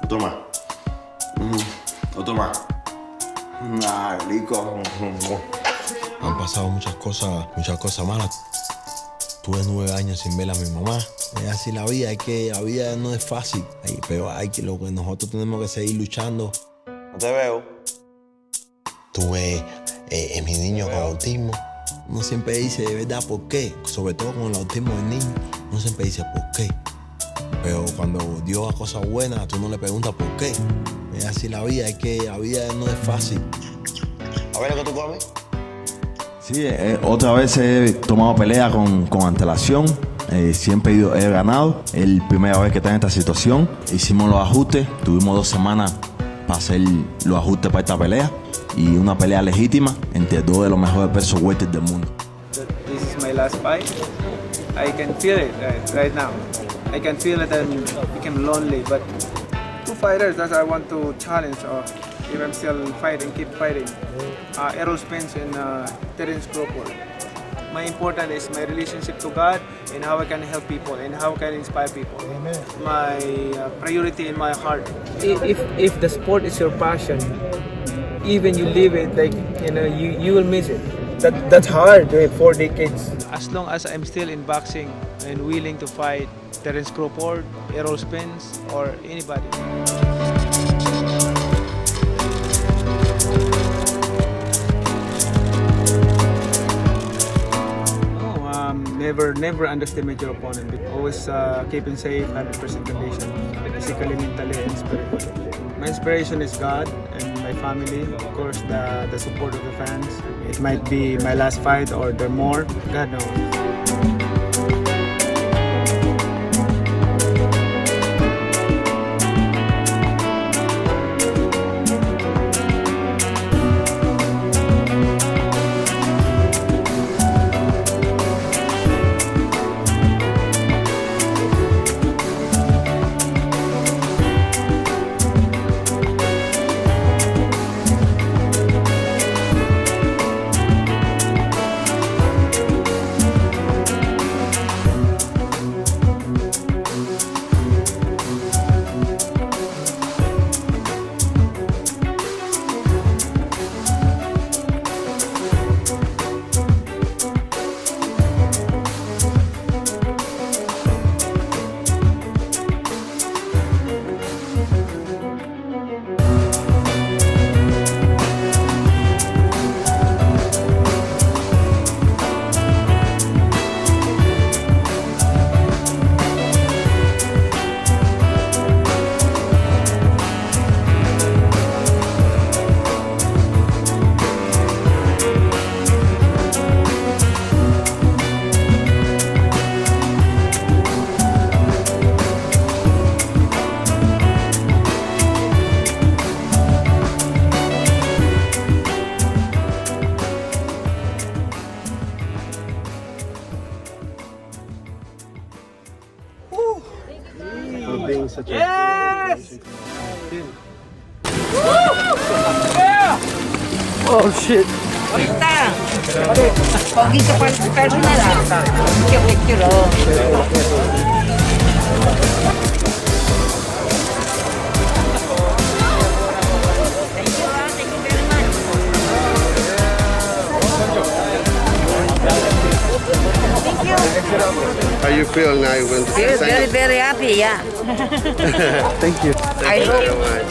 Toma. Toma. Rico. Han pasado muchas cosas malas. Tuve 9 años sin ver a mi mamá. Es así la vida, la vida no es fácil, pero lo que nosotros tenemos que seguir luchando. No te veo. Tuve mi niño con autismo. uno siempre dice, de verdad, ¿por qué? Sobre todo con el autismo del niño, uno siempre dice, ¿por qué? Pero cuando Dios da cosas buenas, tú no le preguntas por qué. Es así la vida, es que la vida no es fácil. A ver, ¿qué tú comes? Sí, otra vez he tomado pelea con antelación. Siempre he ganado. Es la primera vez que está en esta situación. Hicimos los ajustes. Tuvimos 2 semanas para hacer los ajustes para esta pelea. Y una pelea legítima entre 2 de los mejores pesos welter del mundo. This is my last fight. I can feel it right now. I can feel it and become lonely. But 2 fighters that I want to challenge. If I'm still fighting, keep fighting. Errol Spence and Terence Crawford. My important is my relationship to God and how I can help people and how I can inspire people. Amen. My priority in my heart. If the sport is your passion, even you leave it, like you will miss it. That's hard. 4 decades. As long as I'm still in boxing and willing to fight Terence Crawford, Errol Spence, or anybody. Never underestimate your opponent. Always keep him safe, 100% condition, physically, mentally, and spiritually. My inspiration is God and my family. Of course, the support of the fans. It might be my last fight or there more. God knows. Yes! Oh shit. Poquito personal. How you feel now? You went to Feel very, very happy, yeah. Thank you. Thank you very much.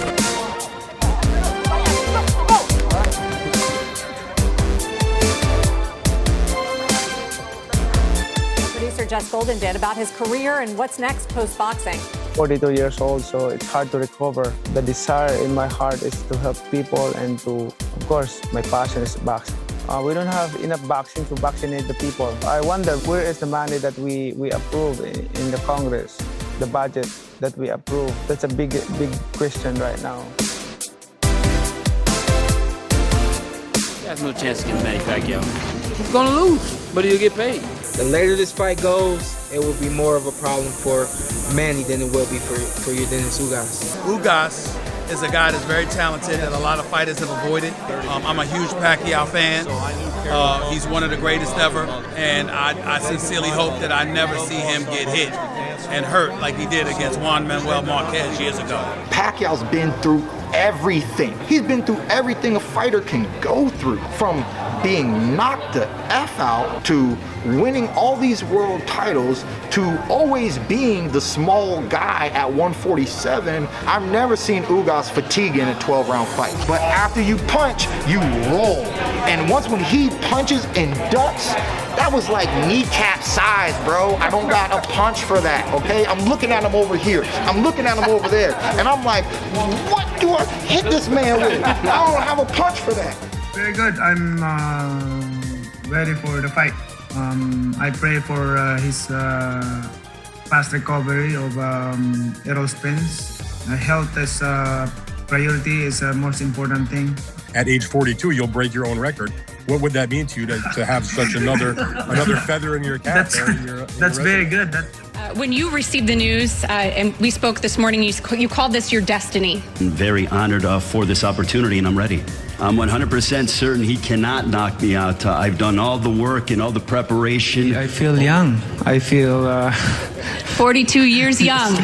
Producer Jess Golden did about his career and what's next post-boxing. 42 years old, so it's hard to recover. The desire in my heart is to help people and to, of course, my passion is boxing. We don't have enough boxing to vaccinate the people. I wonder where is the money that we approve in the Congress, the budget that we approve. That's a big question right now. He has no chance against Manny Pacquiao. He's gonna lose, but he'll get paid. The later this fight goes, it will be more of a problem for Manny than it will be for your Dennis Ugas. Ugas is a guy that's very talented that a lot of fighters have avoided. I'm a huge Pacquiao fan. He's one of the greatest ever, and I sincerely hope that I never see him get hit and hurt like he did against Juan Manuel Marquez years ago. Pacquiao's been through everything. He's been through everything a fighter can go through, from being knocked the F out to winning all these world titles to always being the small guy at 147. I've never seen Ugas fatigue in a 12-round fight. But after you punch, you roll. And once when he punches and ducks, that was like kneecap size, bro. I don't got a punch for that, okay? I'm looking at him over here. I'm looking at him over there. And I'm like, what do I hit this man with? I don't have a punch for that. Very good. I'm ready for the fight. I pray for his fast recovery of Errol Spence. Health is priority, is the most important thing. At age 42, you'll break your own record. What would that mean to you to have such another feather in your cap? That's very good. When you received the news, and we spoke this morning, you called this your destiny. I'm very honored for this opportunity, and I'm ready. I'm 100% certain he cannot knock me out. I've done all the work and all the preparation. I feel young. I feel 42 years young.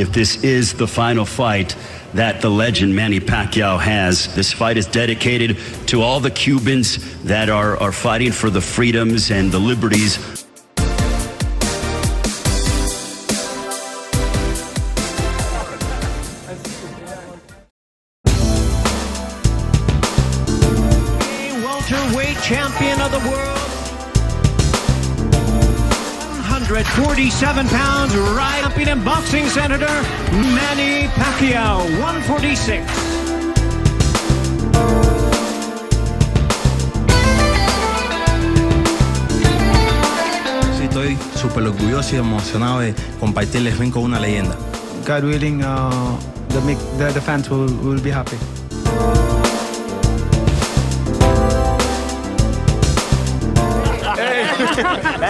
If this is the final fight that the legend Manny Pacquiao has, this fight is dedicated to all the Cubans that are fighting for the freedoms and the liberties. Welterweight champion of the world, 147 pounds, right champion in boxing, Senator Manny Pacquiao, 146. Sí, estoy súper orgulloso y emocionado de compartir el ring con una leyenda. God willing, the fans will be happy.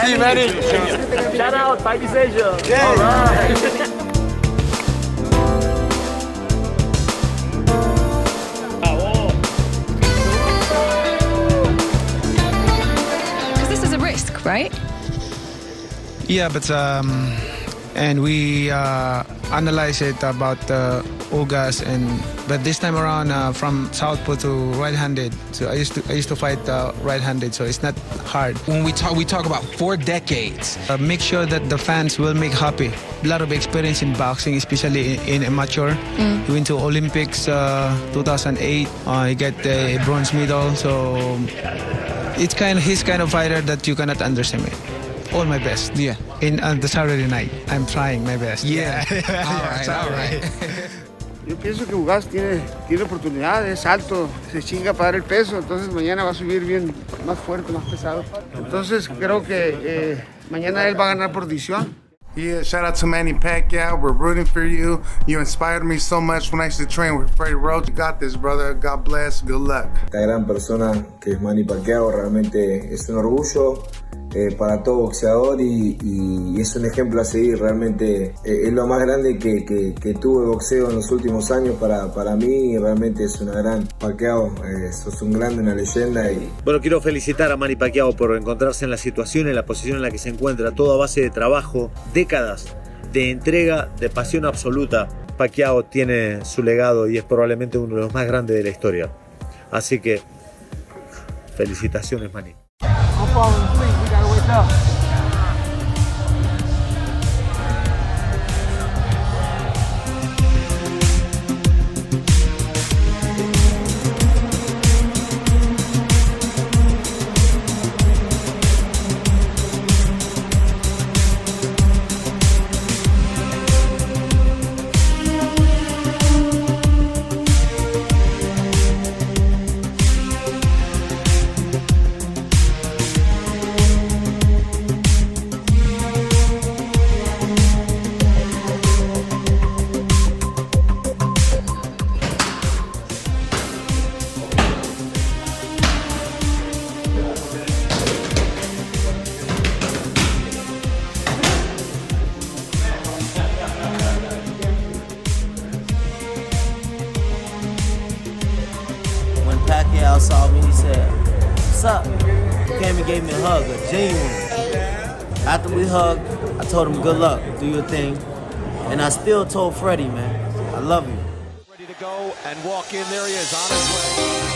See you, Manny. Shout out, Fight Asia. Yeah. All right. Because this is a risk, right? Yeah, but and we analyze it about Ugas, but this time around from southpaw to right-handed. So I used to fight right-handed, so it's not hard. When we talk about 4 decades. Make sure that the fans will make happy. A lot of experience in boxing, especially in amateur. He went to Olympics 2008. He got a bronze medal, so it's his kind of fighter that you cannot underestimate. All my best. Yeah. In the Saturday night, I'm trying my best. Yeah. All right. Yo pienso que Ugas tiene oportunidad, es alto, se chinga para dar el peso, entonces mañana va a subir bien, más fuerte, más pesado. Entonces creo que mañana él va a ganar por decisión. Yeah, shout out to Manny Pacquiao. We're rooting for you. You inspired me so much when I used to train with Freddie Roach. You got this, brother. God bless. Good luck. Esta gran persona que es Manny Pacquiao realmente es un orgullo para todo boxeador y es un ejemplo a seguir. Realmente es lo más grande que tuvo el boxeo en los últimos años para mí. Realmente es una gran Pacquiao. Sos un grande, una leyenda. Bueno, quiero felicitar a Manny Pacquiao por encontrarse en la situación, en la posición en la que se encuentra, todo a base de trabajo, décadas de entrega, de pasión absoluta. Pacquiao tiene su legado y es probablemente uno de los más grandes de la historia. Así que, felicitaciones, Manny. I'm falling asleep. We gotta wake up. Pacquiao saw me, he said, "What's up?" He came and gave me a hug, a genuine. After we hugged, I told him, "Good luck, do your thing." And I still told Freddie, man, I love you. Ready to go and walk in. There he is on his way.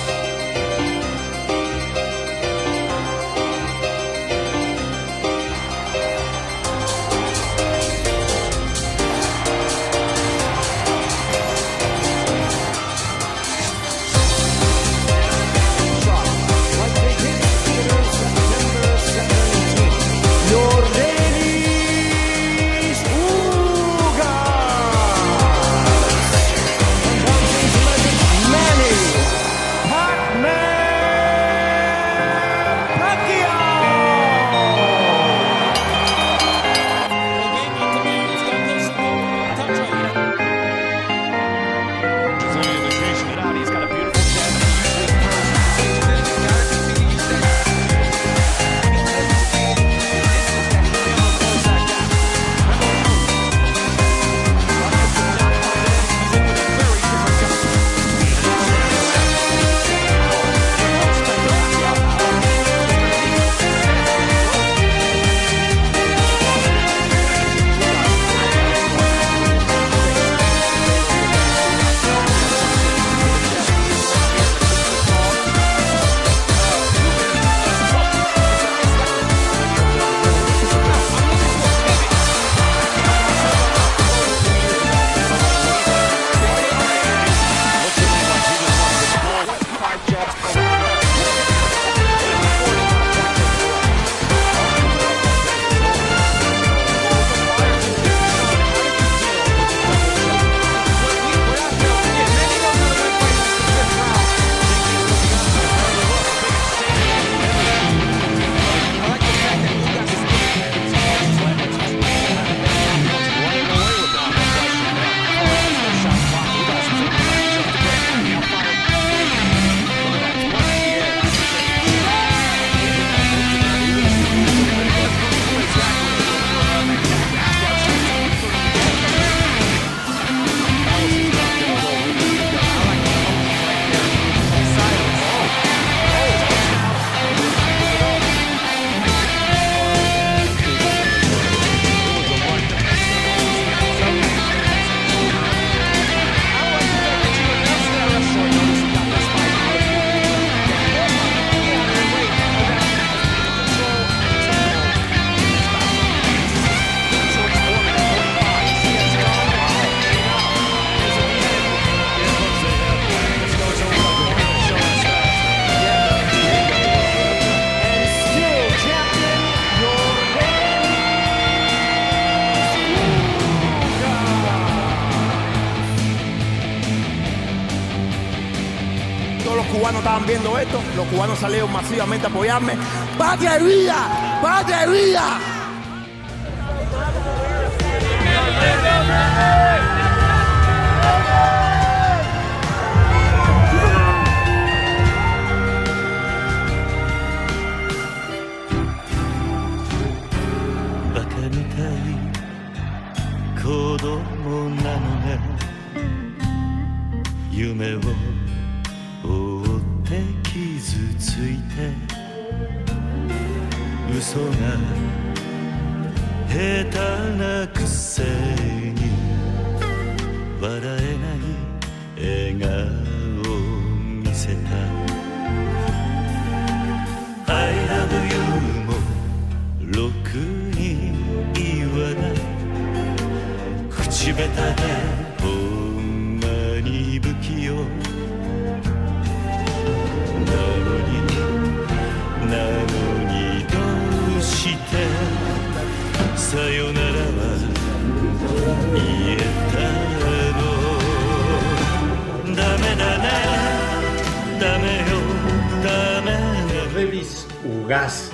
Todos los cubanos estaban viendo esto, los cubanos salieron masivamente a apoyarme. ¡Patria y vida! ¡Patria y vida! Gas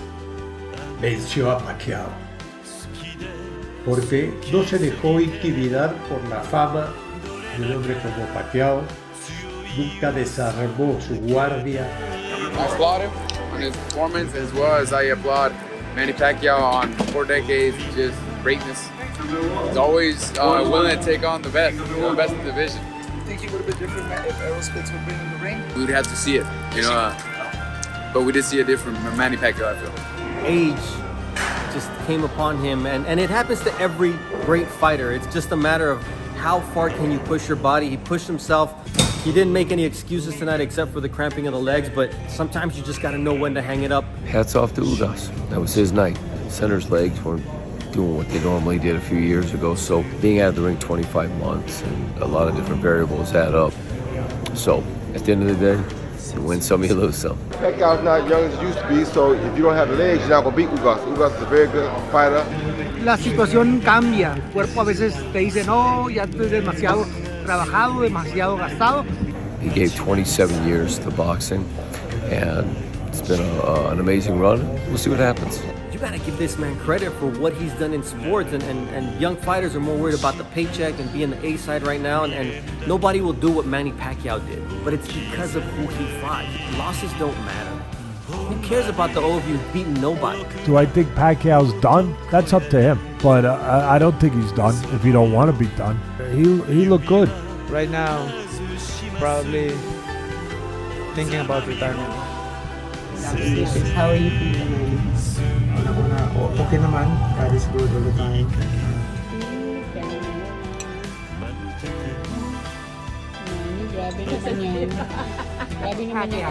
venció a Pacquiao porque no se dejó intimidar por la fama de un hombre como Pacquiao, nunca desarmó su guardia. I applaud him on his performance as well as I applaud Manny Pacquiao on 4 decades of just greatness. He's always willing to take on the best in the division. You think he would have been different if Errol Spence would have been in the ring? We would have to see it, but we did see a different Manny Pacquiao, I feel. Age just came upon him, and it happens to every great fighter. It's just a matter of how far can you push your body? He pushed himself. He didn't make any excuses tonight except for the cramping of the legs, but sometimes you just got to know when to hang it up. Hats off to Ugas. That was his night. Center's legs weren't doing what they normally did a few years ago, so being out of the ring 25 months and a lot of different variables add up. So at the end of the day, you win some, you lose some. Pacquiao's not young as he used to be, so if you don't have the legs, you're not going to beat Ugas. Ugas is a very good fighter. La situación cambia. El cuerpo a veces te dice, no, ya estoy demasiado trabajado, demasiado gastado. He gave 27 years to boxing, and it's been an amazing run. We'll see what happens. You got to give this man credit for what he's done in sports, and young fighters are more worried about the paycheck and being the A side right now, and nobody will do what Manny Pacquiao did, but it's because of who he fought. Losses don't matter. Who cares about the old you beating nobody? Do I think Pacquiao's done? That's up to him, but I don't think he's done if you don't want to be done. He looked good. Right now, probably thinking about retirement. How are you feeling? Okay naman. God is good all the time.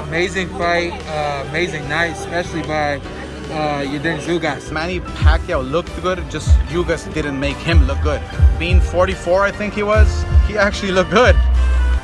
Amazing fight, amazing night, especially by Yordenis Ugas. Manny Pacquiao looked good, just Ugas didn't make him look good. Being 44, I think he was, he actually looked good.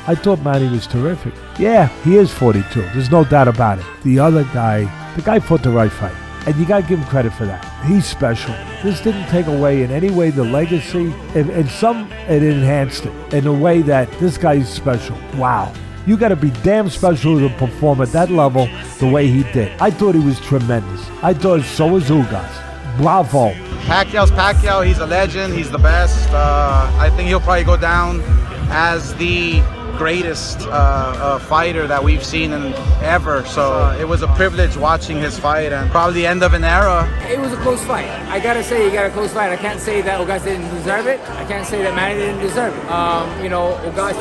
I thought Manny was terrific. Yeah, he is 42. There's no doubt about it. The other guy, the guy fought the right fight. And you got to give him credit for that. He's special. This didn't take away in any way the legacy. In some, it enhanced it in a way that this guy's special. Wow. You got to be damn special to perform at that level the way he did. I thought he was tremendous. I thought so was Ugas. Bravo. Pacquiao's Pacquiao. He's a legend. He's the best. I think he'll probably go down as the greatest fighter that we've seen in ever. So it was a privilege watching his fight and probably the end of an era. It was a close fight. I gotta say, you got a close fight. I can't say that Ugas didn't deserve it. I can't say that Manny didn't deserve it. Ugas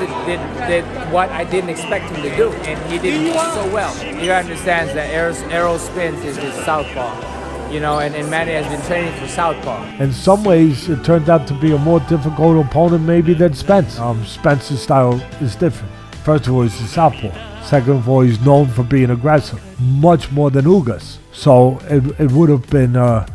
did what I didn't expect him to do, and he did so well. He understands that arrow spins is southpaw. And Manny has been training for southpaw. In some ways, it turned out to be a more difficult opponent maybe than Spence. Spence's style is different. First of all, he's a southpaw. Second of all, he's known for being aggressive, much more than Ugas. So it would have been a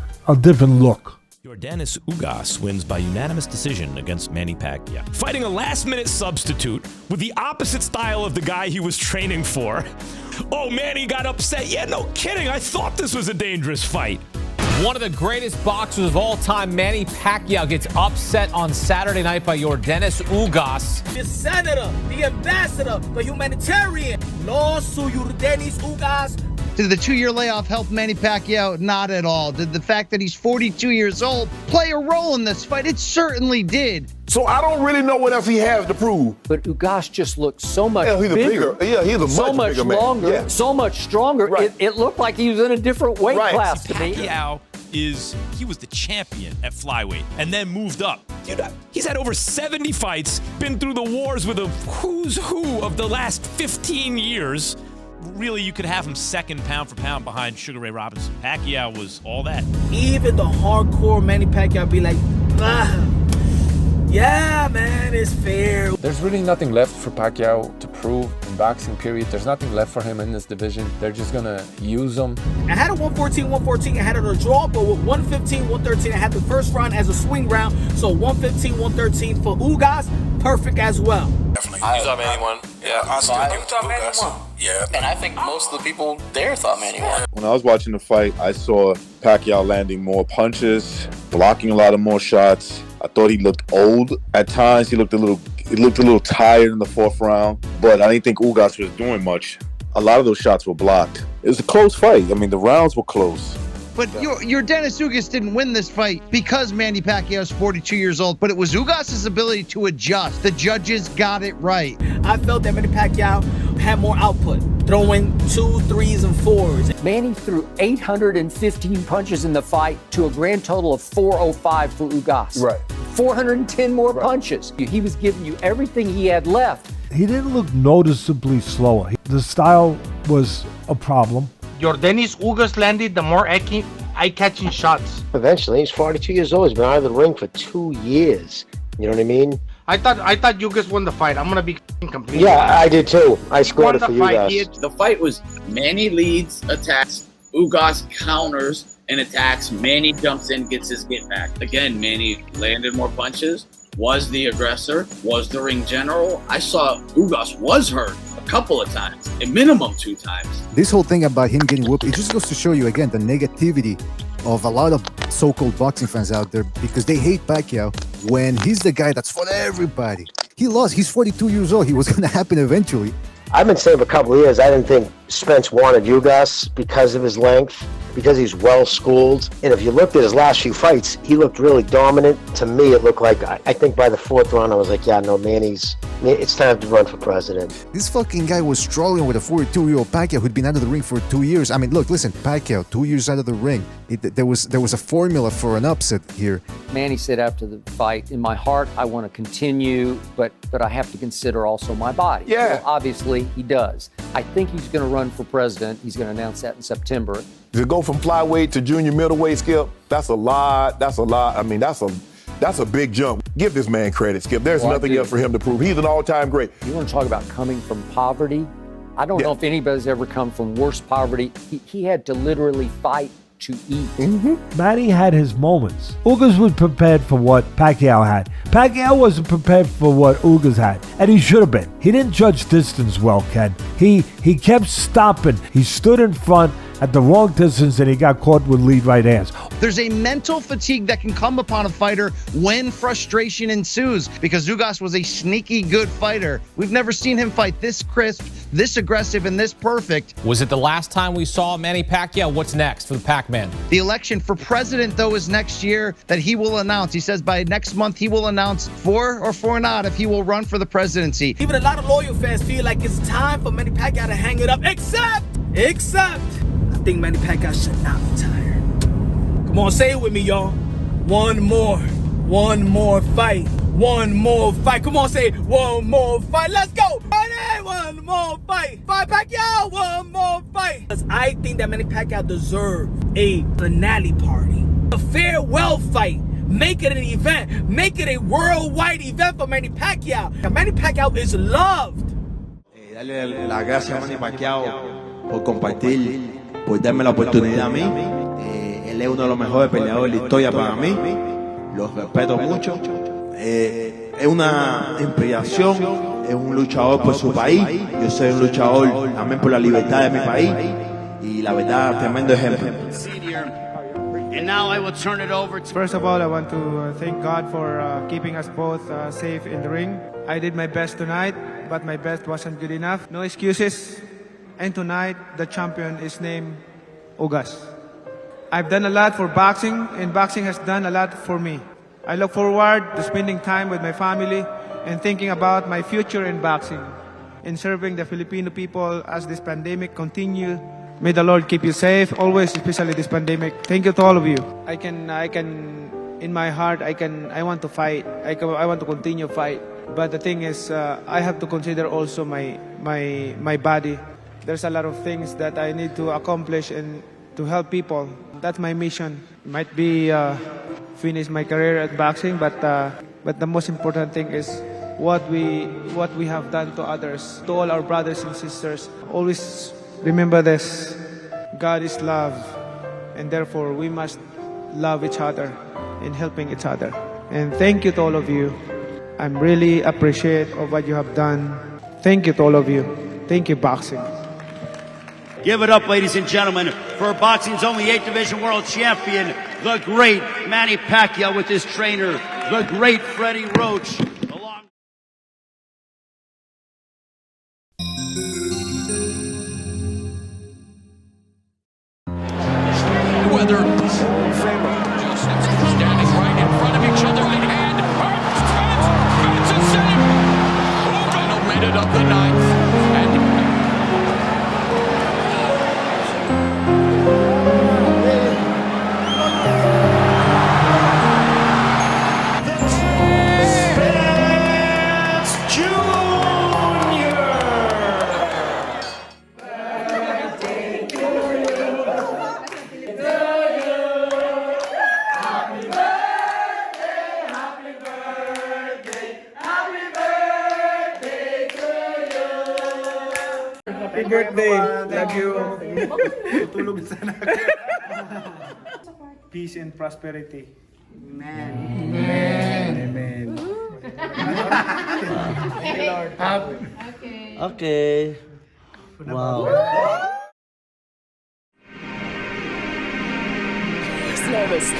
different look. Yordenis Ugas wins by unanimous decision against Manny Pacquiao. Fighting a last-minute substitute with the opposite style of the guy he was training for. Oh, Manny got upset. Yeah, no kidding. I thought this was a dangerous fight. One of the greatest boxers of all time, Manny Pacquiao, gets upset on Saturday night by Yordenis Ugas. The senator, the ambassador, the humanitarian, lost to Yordenis Ugas. Did the 2-year layoff help Manny Pacquiao? Not at all. Did the fact that he's 42 years old play a role in this fight? It certainly did. So I don't really know what else he has to prove. But Ugas just looked so much bigger. Yeah, he's a so much bigger longer, man. Yeah. so much stronger. Right. It looked like he was in a different weight class to me. Pacquiao he was the champion at flyweight and then moved up. Dude, he's had over 70 fights, been through the wars with a who's who of the last 15 years. Really, you could have him second pound for pound behind Sugar Ray Robinson. Pacquiao was all that. Even the hardcore Manny Pacquiao be like, yeah, man, it's fair. There's really nothing left for Pacquiao to prove in boxing, period. There's nothing left for him in this division. They're just going to use him. I had a 114, I had it a draw, but with 115, 113, I had the first round as a swing round. So 115, 113 for Ugas, perfect as well. Definitely. You thought Manny won? Yeah, I still think Manny won. Yeah. And I think most of the people there thought Manny won. When I was watching the fight, I saw Pacquiao landing more punches, blocking a lot of more shots. I thought he looked old at times. He looked a little tired in the fourth round, but I didn't think Ugas was doing much. A lot of those shots were blocked. It was a close fight. I mean, the rounds were close. But Yordenis Ugas didn't win this fight because Manny Pacquiao is 42 years old, but it was Ugas' ability to adjust. The judges got it right. I felt that Manny Pacquiao had more output, throwing 2s, 3s, and 4s. Manny threw 815 punches in the fight to a grand total of 405 for Ugas. Right. 410 more punches. He was giving you everything he had left. He didn't look noticeably slower. The style was a problem. Yordenis Ugas landed the more eye-catching shots. Eventually, he's 42 years old. He's been out of the ring for 2 years. You know what I mean? I thought Ugas won the fight. I'm gonna be completely Yeah, honest. I did too. I scored it Won for the you fight. guys. The fight was Manny leads, attacks, Ugas counters and attacks. Manny jumps in, gets his get back. Again, Manny landed more punches, was the aggressor, was the ring general. I saw Ugas was hurt a couple of times, a minimum 2 times. This whole thing about him getting whooped, it just goes to show you again the negativity of a lot of so-called boxing fans out there because they hate Pacquiao when he's the guy that's fought everybody. He lost. He's 42 years old. He was going to happen eventually. I've been saying for a couple of years, I didn't think Spence wanted Ugas because of his length, because he's well schooled. And if you looked at his last few fights, he looked really dominant. To me, it looked like, I think by the 4th round, I was like, yeah, no, it's time to run for president. This fucking guy was struggling with a 42-year-old Pacquiao who'd been out of the ring for 2 years. I mean, look, listen, Pacquiao, 2 years out of the ring. There was a formula for an upset here. Manny said after the fight, in my heart, I want to continue, but I have to consider also my body. Yeah. Well, obviously, he does. I think he's going to run for president. He's going to announce that in September. To go from flyweight to junior middleweight, Skip, that's a lot. I mean, that's a big jump. Give this man credit, Skip. There's nothing else for him to prove. He's an all-time great. You want to talk about coming from poverty? I don't know if anybody's ever come from worse poverty. He had to literally fight to eat. Manny had his moments. Ugas was prepared for what Pacquiao had. Pacquiao wasn't prepared for what Ugas had, and he should have been. He didn't judge distance well, Ken. He kept stopping. He stood in front at the wrong distance, and he got caught with lead right hands. There's a mental fatigue that can come upon a fighter when frustration ensues because Ugas was a sneaky good fighter. We've never seen him fight this crisp, this aggressive, and this perfect. Was it the last time we saw Manny Pacquiao? What's next for the Pac-Man? The election for president, though, is next year that he will announce. He says by next month he will announce for or for not if he will run for the presidency. Even a lot of loyal fans feel like it's time for Manny Pacquiao to hang it up, except, I think Manny Pacquiao should not retire. Come on, say it with me, y'all. One more fight. One more fight. Come on, say it. One more fight. Let's go. One more fight. Fight Pacquiao. One more fight. Because I think that Manny Pacquiao deserves a finale party. A farewell fight. Make it an event. Make it a worldwide event for Manny Pacquiao. And Manny Pacquiao is loved. Darle las gracias a Manny Pacquiao por compartir, por darme la oportunidad a mí. Él es uno de los mejores peleadores de la historia para mí. Los respeto mucho. Es una inspiración, es un luchador por su país. Yo soy un luchador también por la libertad de mi país. Y la verdad, tremendo ejemplo. And now I will turn it over to... First of all, I want to thank God for keeping us both safe in the ring. I did my best tonight, but my best wasn't good enough. No excuses. And tonight, the champion is named Ugas. I've done a lot for boxing, and boxing has done a lot for me. I look forward to spending time with my family and thinking about my future in boxing, in serving the Filipino people as this pandemic continues. May the Lord keep you safe, always, especially this pandemic. Thank you to all of you. I can, in my heart, I want to fight. I want to continue fight. But the thing is, I have to consider also my body. There's a lot of things that I need to accomplish and to help people. That's my mission. Might be finish my career at boxing, but the most important thing is what we have done to others, to all our brothers and sisters. Always remember this: God is love, and therefore we must love each other and helping each other. And thank you to all of you. I'm really appreciative of what you have done. Thank you to all of you. Thank you, boxing. Give it up, ladies and gentlemen, for boxing's only 8th Division World Champion, the great Manny Pacquiao with his trainer, the great Freddie Roach. Mayweather just standing right in front of each other, right hand. Spence is set. Final minute of the ninth. Happy birthday. Love you. Tutulog sana ako. Peace and prosperity. Amen. Amen. Thank you, Lord. Okay. Wow. He's nervous.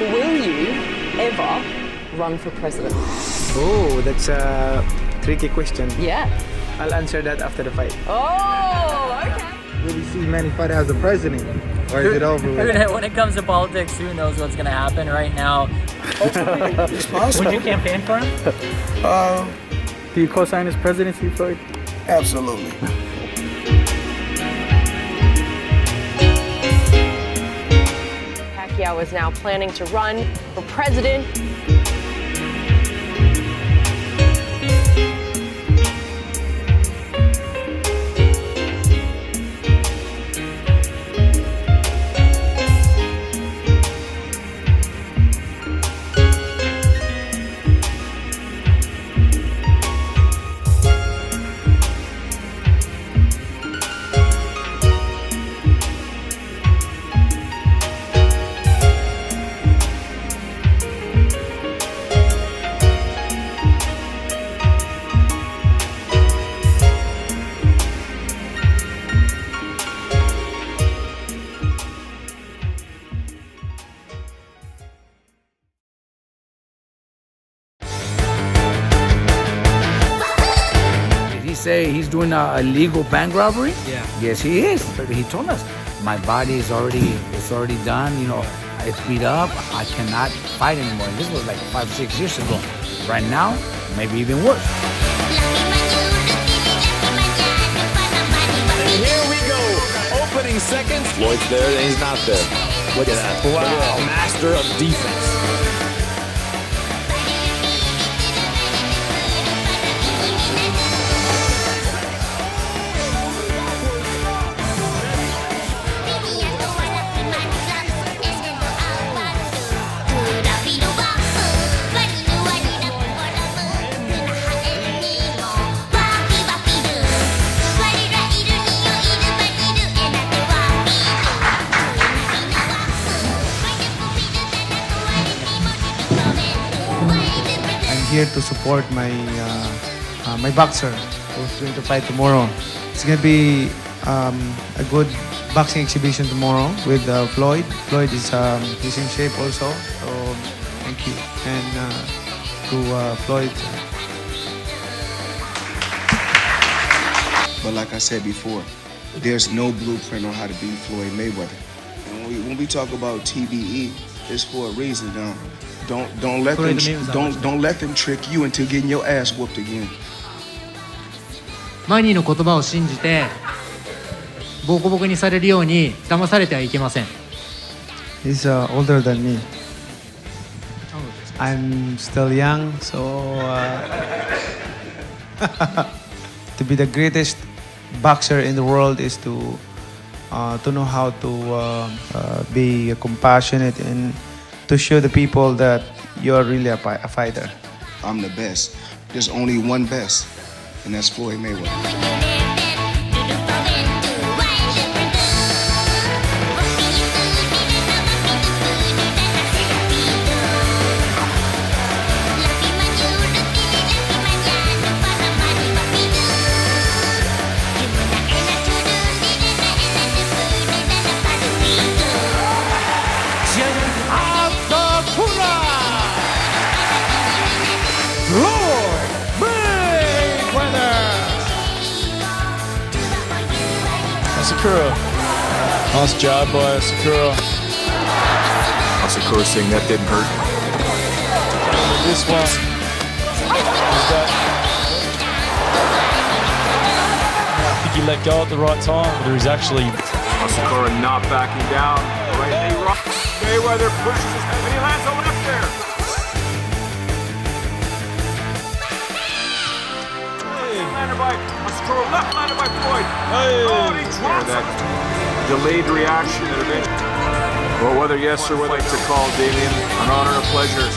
Will you ever run for president? Oh, that's a tricky question. Yeah. I'll answer that after the fight. Oh, okay. Will you see Manny fight as the president? Or is it over with? When it comes to politics, who knows what's going to happen right now? Would you campaign for him? Do you co-sign his presidency, Floyd? Absolutely. Pacquiao is now planning to run for president. Say he's doing a illegal bank robbery? Yeah. Yes, he is. He told us my body is already done. You know, it's beat up. I cannot fight anymore. And this was like 5-6 years ago. Right now, maybe even worse. And here we go. Opening seconds. Floyd's there and he's not there. Look at that. Wow. Master of defense. Here to support my my boxer who's going to fight tomorrow. It's gonna be a good boxing exhibition tomorrow with Floyd. Floyd is he's in shape also. So thank you and to Floyd. But like I said before, there's no blueprint on how to beat Floyd Mayweather. And when we talk about TBE, it's for a reason. Don't let them trick you into getting your ass whooped again. マニーの言葉を信じてボコボコにされるように騙されてはいけません。 He's older than me. I'm still young, so to be the greatest boxer in the world is to know how to be compassionate and to show the people that you're really a fighter. I'm the best. There's only one best, and that's Floyd Mayweather. Sakura. Nice job by Sakura. Sakura saying that didn't hurt. This one is that. I think he let go at the right time, but he's actually. Sakura not backing down. Right knee rock. Mayweather pushes his head and he lands a left there. Landed by Sakura, left landed by Floyd. Hey. Oh, he drops that delayed reaction that eventually. Well, whether yes or whether to call, Damien, an honor and a pleasure.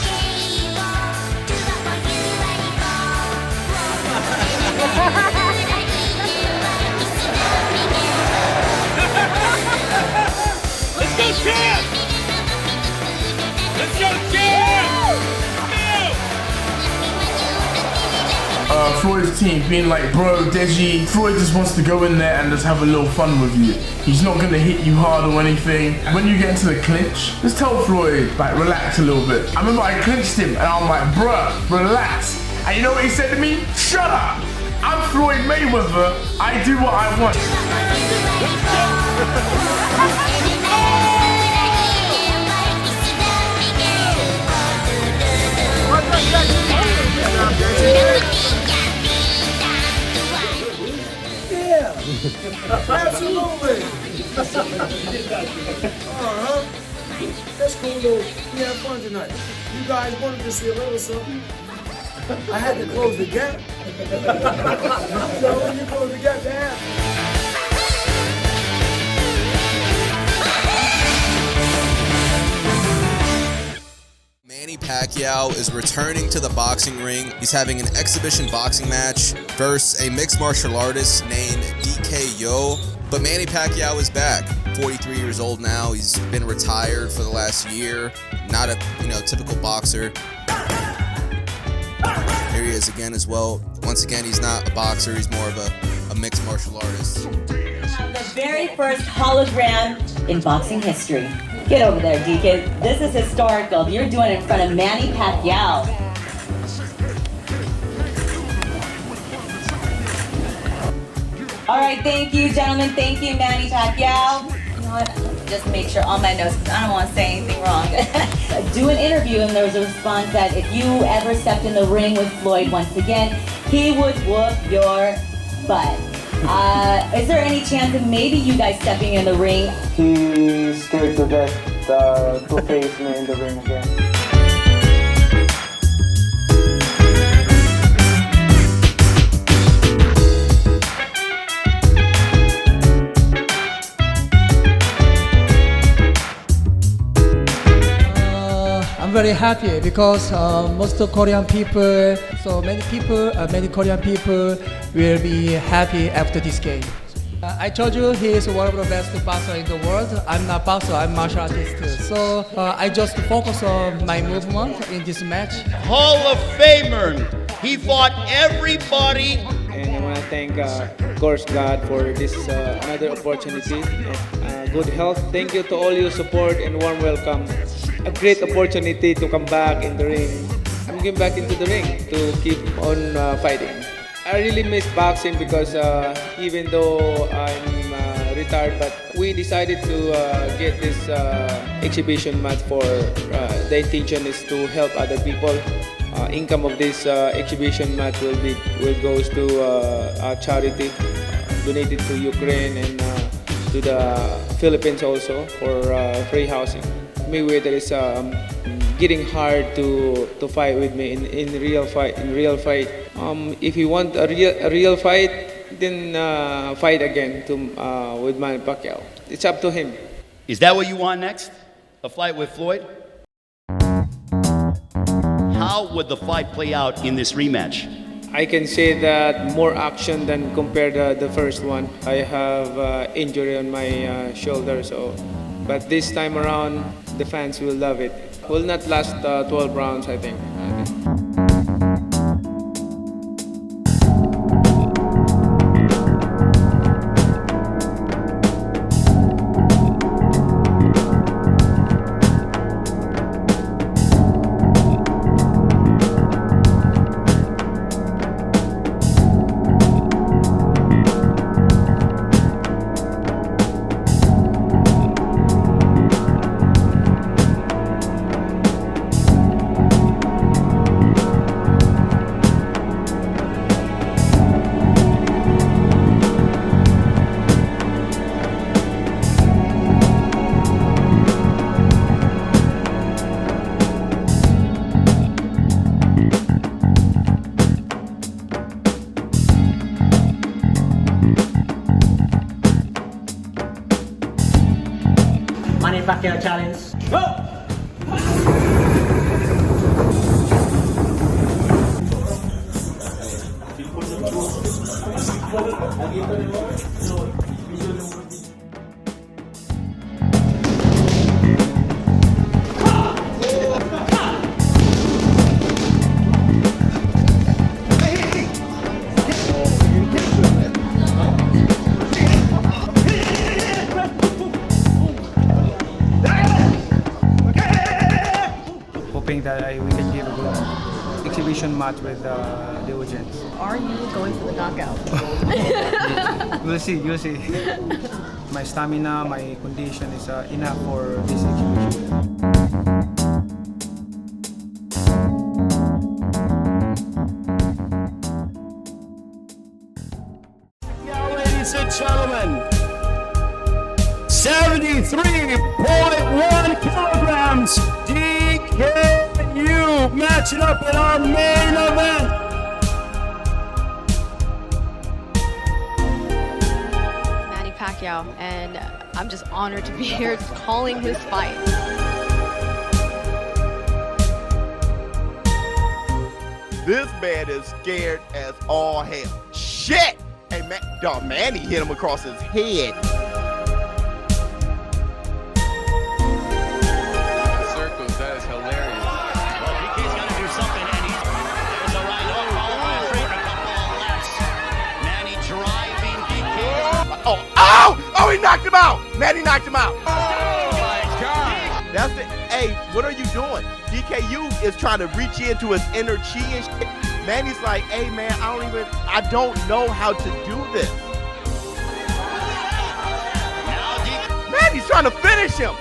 Floyd's team, being like, bro, Deji, Floyd just wants to go in there and just have a little fun with you. He's not gonna hit you hard or anything. When you get into the clinch, just tell Floyd, like, relax a little bit. I remember I clinched him and I'm like, bruh, relax. And you know what he said to me? Shut up! I'm Floyd Mayweather. I do what I want. Yeah, absolutely. That's cool though. We had fun tonight. You guys wanted to see a little something. I had to close the gap. So when you close the gap, that happens. Manny Pacquiao is returning to the boxing ring. He's having an exhibition boxing match versus a mixed martial artist named DK. But Manny Pacquiao is back. 43 years old now. He's been retired for the last year. Not a typical boxer. Here he is again as well. Once again, he's not a boxer. He's more of a mixed martial artist. The very first hologram in boxing history. Get over there, DK. This is historical. You're doing it in front of Manny Pacquiao. All right, thank you, gentlemen. Thank you, Manny Pacquiao. You know what? Just make sure all my notes, because I don't want to say anything wrong. Do an interview, and there was a response that if you ever stepped in the ring with Floyd once again, he would whoop your butt. Is there any chance of maybe you guys stepping in the ring? He's scared to death to face me in the ring again. I'm very happy because most of Korean people, many Korean people will be happy after this game. I told you he is one of the best boxers in the world. I'm not boxer, I'm martial artist too. So I just focus on my movement in this match. Hall of Famer. He fought everybody. And I want to thank, of course, God for this another opportunity. Good health. Thank you to all your support and warm welcome. A great opportunity to come back in the ring. I'm getting back into the ring to keep on fighting. I really miss boxing because even though I'm retired, but we decided to get this exhibition match for the intention is to help other people. Income of this exhibition match will goes to a charity donated to Ukraine and to the Philippines also for free housing. Mayweather is getting hard to fight with me in real fight. If you want a real fight, then fight again with Manny Pacquiao. It's up to him. Is that what you want next? A fight with Floyd? How would the fight play out in this rematch? I can say that more action than compared to the first one. I have injury on my shoulder, but this time around, the fans will love it. Will not last 12 rounds, I think. Pacquiao challenge. Go! hoping that we can give a good exhibition match with the audience. Are you going for the knockout? We'll see, you'll see. My stamina, my condition is enough for this exhibition. Ladies and gentlemen, 73.1 kilograms, DKU matching up in our main event. Manny Pacquiao, and I'm just honored to be here calling his fight. This man is scared as all hell. Shit! Hey, dog, Manny hit him across his head. Circles, that is hilarious. Well, DK's got to do something, and there's a right hook, followed by a straight, a couple of lefts. Manny driving DK. Oh, he knocked him out. Manny knocked him out. Oh, my God. That's it. Hey, what are you doing? DKU is trying to reach into his inner chi and shit. Manny's like, hey man, I don't know how to do this. Manny's trying to finish him.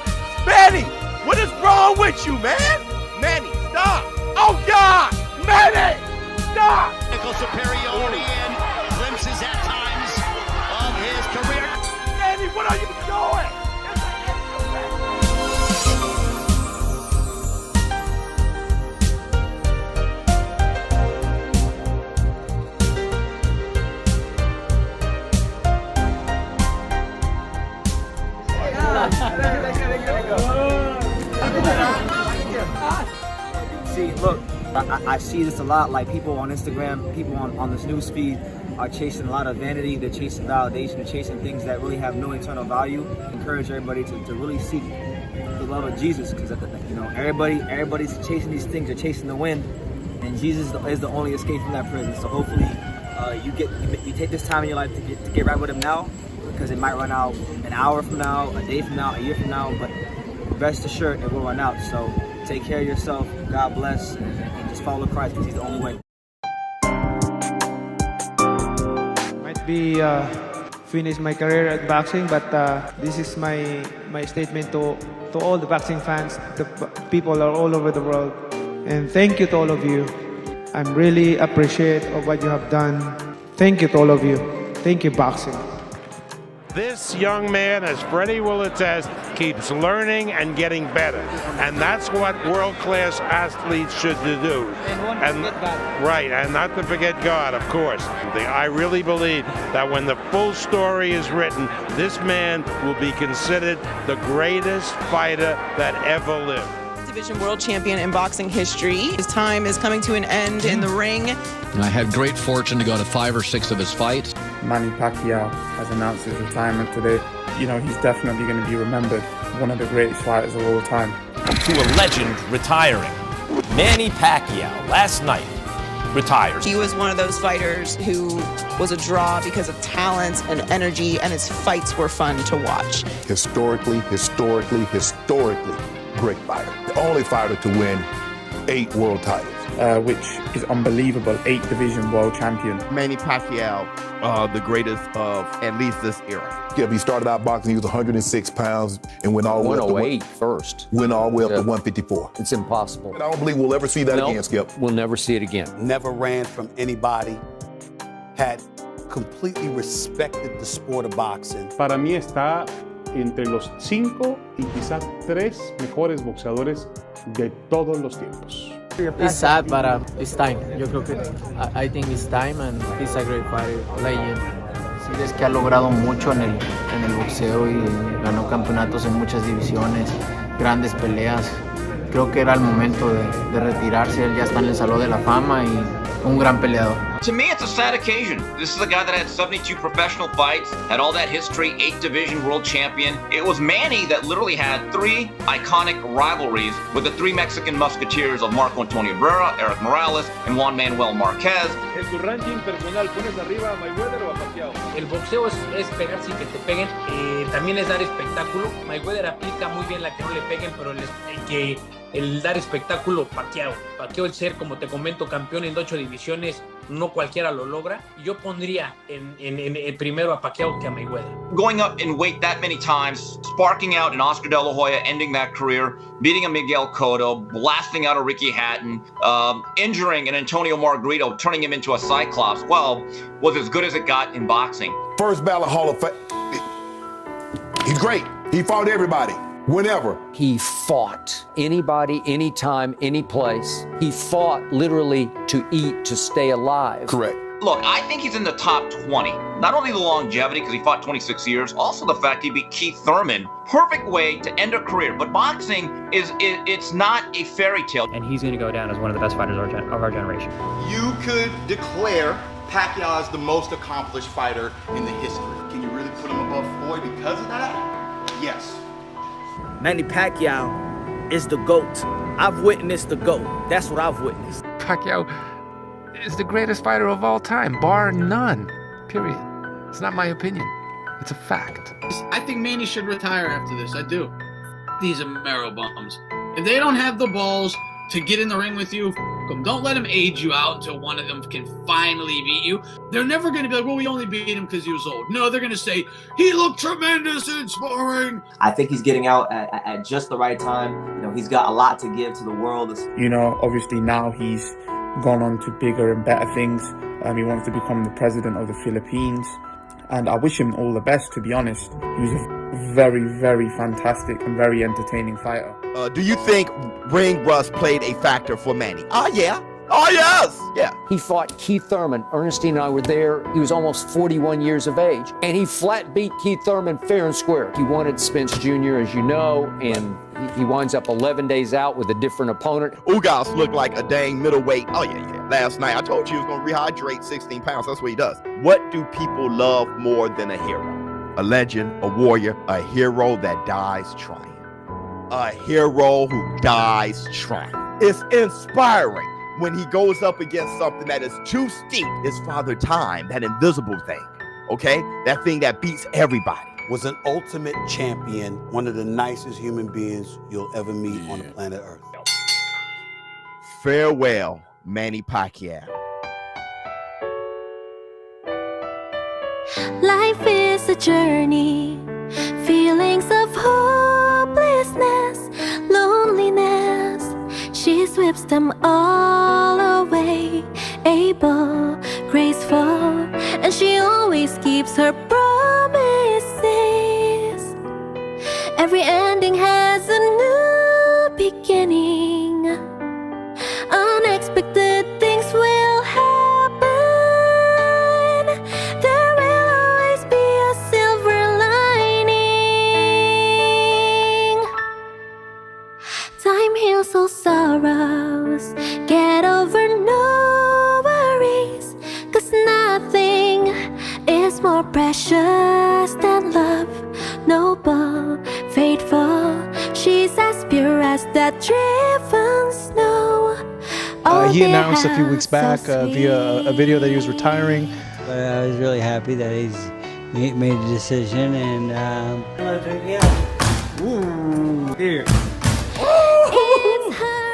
Manny, what is wrong with you, man? Manny, stop. Oh God, Manny, stop. Technical superiority and glimpses at times of his career. Manny, what are you doing? See, look, I see this a lot, like people on Instagram, people on this news feed are chasing a lot of vanity, they're chasing validation, they're chasing things that really have no internal value. I encourage everybody to really seek the love of Jesus, because you know everybody's chasing these things, they're chasing the wind, and Jesus is the only escape from that prison. So hopefully you take this time in your life to get right with him now, because it might run out an hour from now, a day from now, a year from now, but rest assured it will run out. So take care of yourself, God bless, and just follow Christ, because he's the only way. Might be finish my career at boxing, but this is my statement to all the boxing fans, the people are all over the world, and thank you to all of you. I'm really appreciate of what you have done. Thank you to all of you. Thank you, boxing. This young man, as Freddie Willard says, keeps learning and getting better. And that's what world-class athletes should do. And right, and not to forget God, of course. I really believe that when the full story is written, this man will be considered the greatest fighter that ever lived. Division world champion in boxing history. His time is coming to an end in the ring. I had great fortune to go to 5 or 6 of his fights. Manny Pacquiao has announced his retirement today. You know, he's definitely going to be remembered, one of the greatest fighters of all time. To a legend retiring. Manny Pacquiao, last night, retires. He was one of those fighters who was a draw because of talent and energy, and his fights were fun to watch. Historically great fighter. The only fighter to win 8 world titles. Which is unbelievable, 8 division world champion. Manny Pacquiao, the greatest of at least this era. Yeah, he started out boxing, he was 106 pounds and went all the way up to 108 first. Went all the way up to 154. It's impossible. I don't believe we'll ever see that again, Skip. We'll never see it again. Never ran from anybody, had completely respected the sport of boxing. Para mí está entre los 5 y quizás 3 mejores boxeadores de todos los tiempos. It's sad, but it's time. Yo creo que I think it's time, and he's a great fighter, legend. Sí, es que ha logrado mucho en el boxeo y ganó campeonatos en muchas divisiones, grandes peleas. Creo que era el momento de retirarse. Él ya está en el Salón de la Fama y un gran peleador. To me, it's a sad occasion. This is a guy that had 72 professional fights, had all that history, 8 division world champion. It was Manny that literally had 3 iconic rivalries with the 3 Mexican musketeers of Marco Antonio Barrera, Eric Morales, and Juan Manuel Marquez. En tu ranking personal, ¿pones arriba a Mayweather o a Pacquiao? El boxeo es pegar sin que te peguen, también es dar espectáculo. Mayweather aplica muy bien la que no le peguen, pero el que el dar espectáculo, Pacquiao. Pacquiao, el ser, como te comento, campeón en 8 divisiones, no cualquiera lo logra. Yo pondría en primero a Pacquiao que a Mayweather. Going up in weight that many times, sparking out an Oscar De La Hoya, ending that career, beating a Miguel Cotto, blasting out a Ricky Hatton, injuring an Antonio Margarito, turning him into a Cyclops, well, was as good as it got in boxing. First ballot Hall of Fame. He's great. He fought everybody. Whenever. He fought anybody, anytime, any place. He fought literally to eat, to stay alive. Correct. Look, I think he's in the top 20. Not only the longevity, because he fought 26 years, also the fact he beat Keith Thurman. Perfect way to end a career. But boxing it's not a fairy tale. And he's going to go down as one of the best fighters of our generation. You could declare Pacquiao as the most accomplished fighter in the history. Can you really put him above Floyd because of that? Yes. Manny Pacquiao is the GOAT. I've witnessed the GOAT. That's what I've witnessed. Pacquiao is the greatest fighter of all time, bar none, period. It's not my opinion. It's a fact. I think Manny should retire after this. I do. These Amero bums. If they don't have the balls to get in the ring with you, don't let them age you out until one of them can finally beat you. They're never going to be like, well, we only beat him because he was old. No, they're going to say, he looked tremendous in sparring. I think he's getting out at just the right time. You know, he's got a lot to give to the world. You know, obviously now he's gone on to bigger and better things. He wants to become the president of the Philippines. And I wish him all the best, to be honest. He was a very, very fantastic and very entertaining fighter. Do you think ring rust played a factor for Manny? Oh, yeah. Oh, yes. Yeah. He fought Keith Thurman. Ernestine and I were there. He was almost 41 years of age. And he flat beat Keith Thurman fair and square. He wanted Spence Jr., as you know, and he winds up 11 days out with a different opponent. Ugas looked like a dang middleweight. Oh, yeah. Last night, I told you he was going to rehydrate 16 pounds. That's what he does. What do people love more than a hero? A legend, a warrior, a hero that dies trying. A hero who dies trying. It's inspiring when he goes up against something that is too steep. His father time, that invisible thing, okay? That thing that beats everybody. Was an ultimate champion, one of the nicest human beings you'll ever meet on the planet Earth. Farewell, Manny Pacquiao. Life is a journey, feelings of hopelessness, loneliness. She sweeps them all away, able, graceful, and she always keeps her promises. Every ending has a new beginning. Unexpected things will happen. There will always be a silver lining. Time heals all sorrows. Get over no worries, 'cause nothing is more precious than love. Noble, faithful, she's as pure as that driven snow. He announced a few weeks back via a video that he was retiring. But I was really happy that he's made a decision, and here.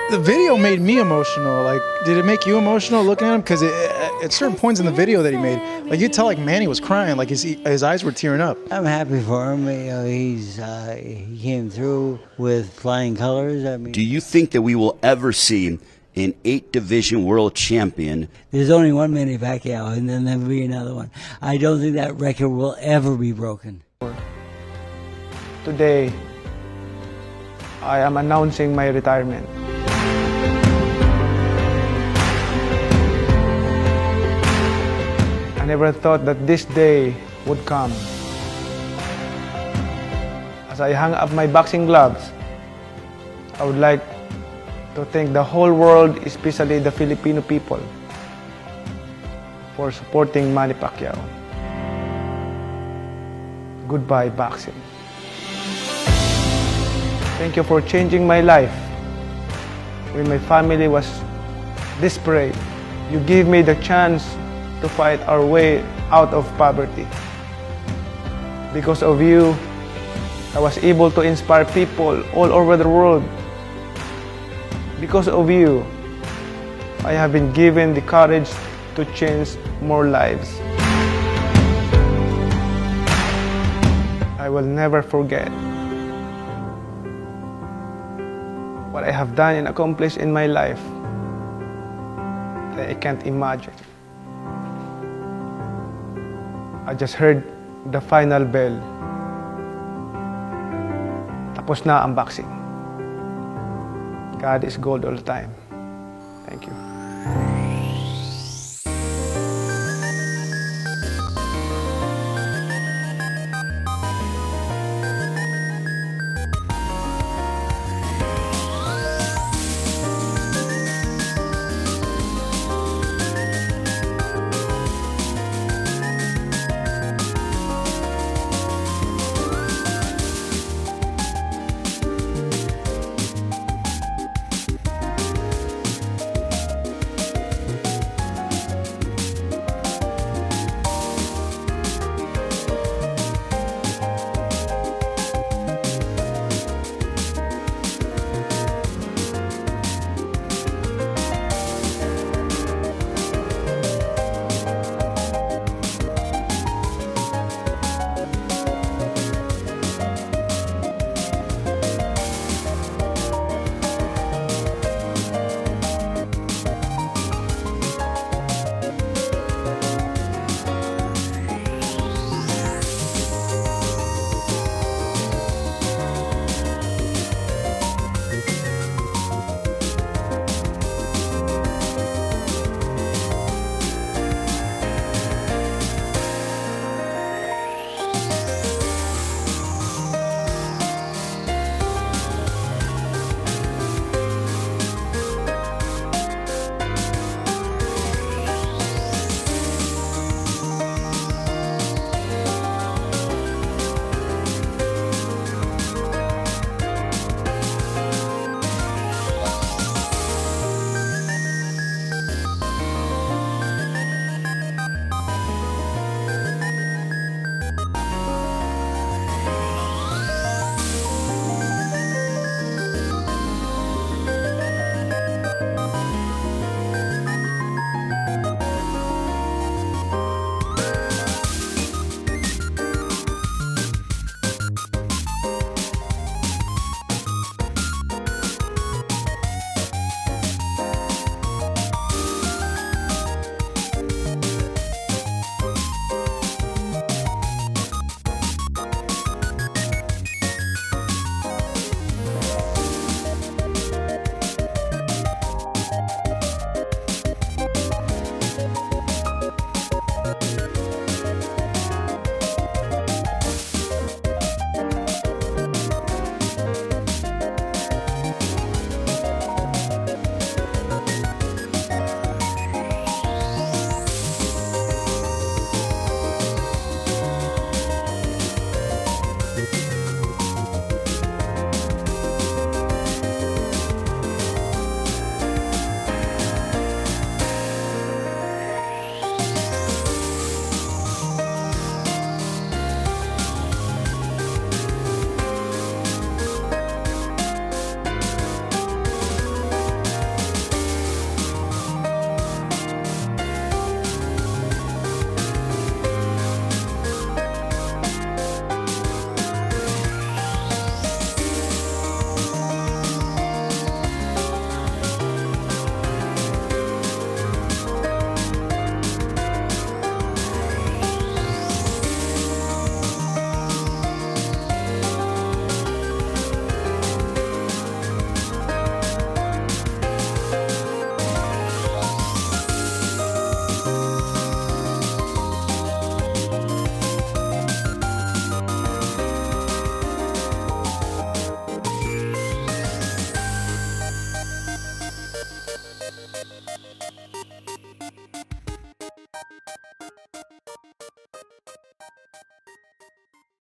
The video made me emotional. Like, did it make you emotional looking at him? Because at certain points in the video that he made, like, you could tell like Manny was crying, like his eyes were tearing up. I'm happy for him. You know, he came through with flying colors. I mean, do you think that we will ever see an 8-division world champion? There's only one Manny Pacquiao, and then there'll be another one. I don't think that record will ever be broken. Today, I am announcing my retirement. I never thought that this day would come. As I hang up my boxing gloves, I would like to thank the whole world, especially the Filipino people, for supporting Manny Pacquiao. Goodbye, boxing. Thank you for changing my life. When my family was desperate, you gave me the chance to fight our way out of poverty. Because of you, I was able to inspire people all over the world Because of you, I have been given the courage to change more lives. I will never forget what I have done and accomplished in my life that I can't imagine. I just heard the final bell. Tapos na ang boxing. God is gold all the time. Thank you.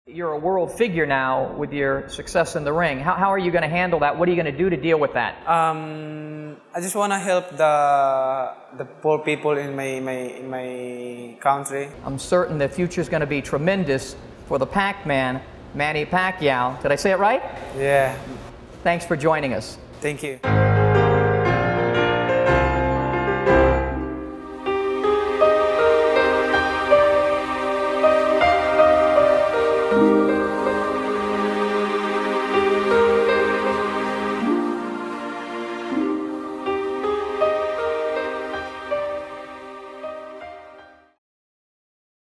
You're a world figure now with your success in the ring. How are you going to handle that? What are you going to do to deal with that? I just want to help the poor people in my country. I'm certain the future is going to be tremendous for the Pac-Man, Manny Pacquiao. Did I say it right? Yeah. Thanks for joining us. Thank you.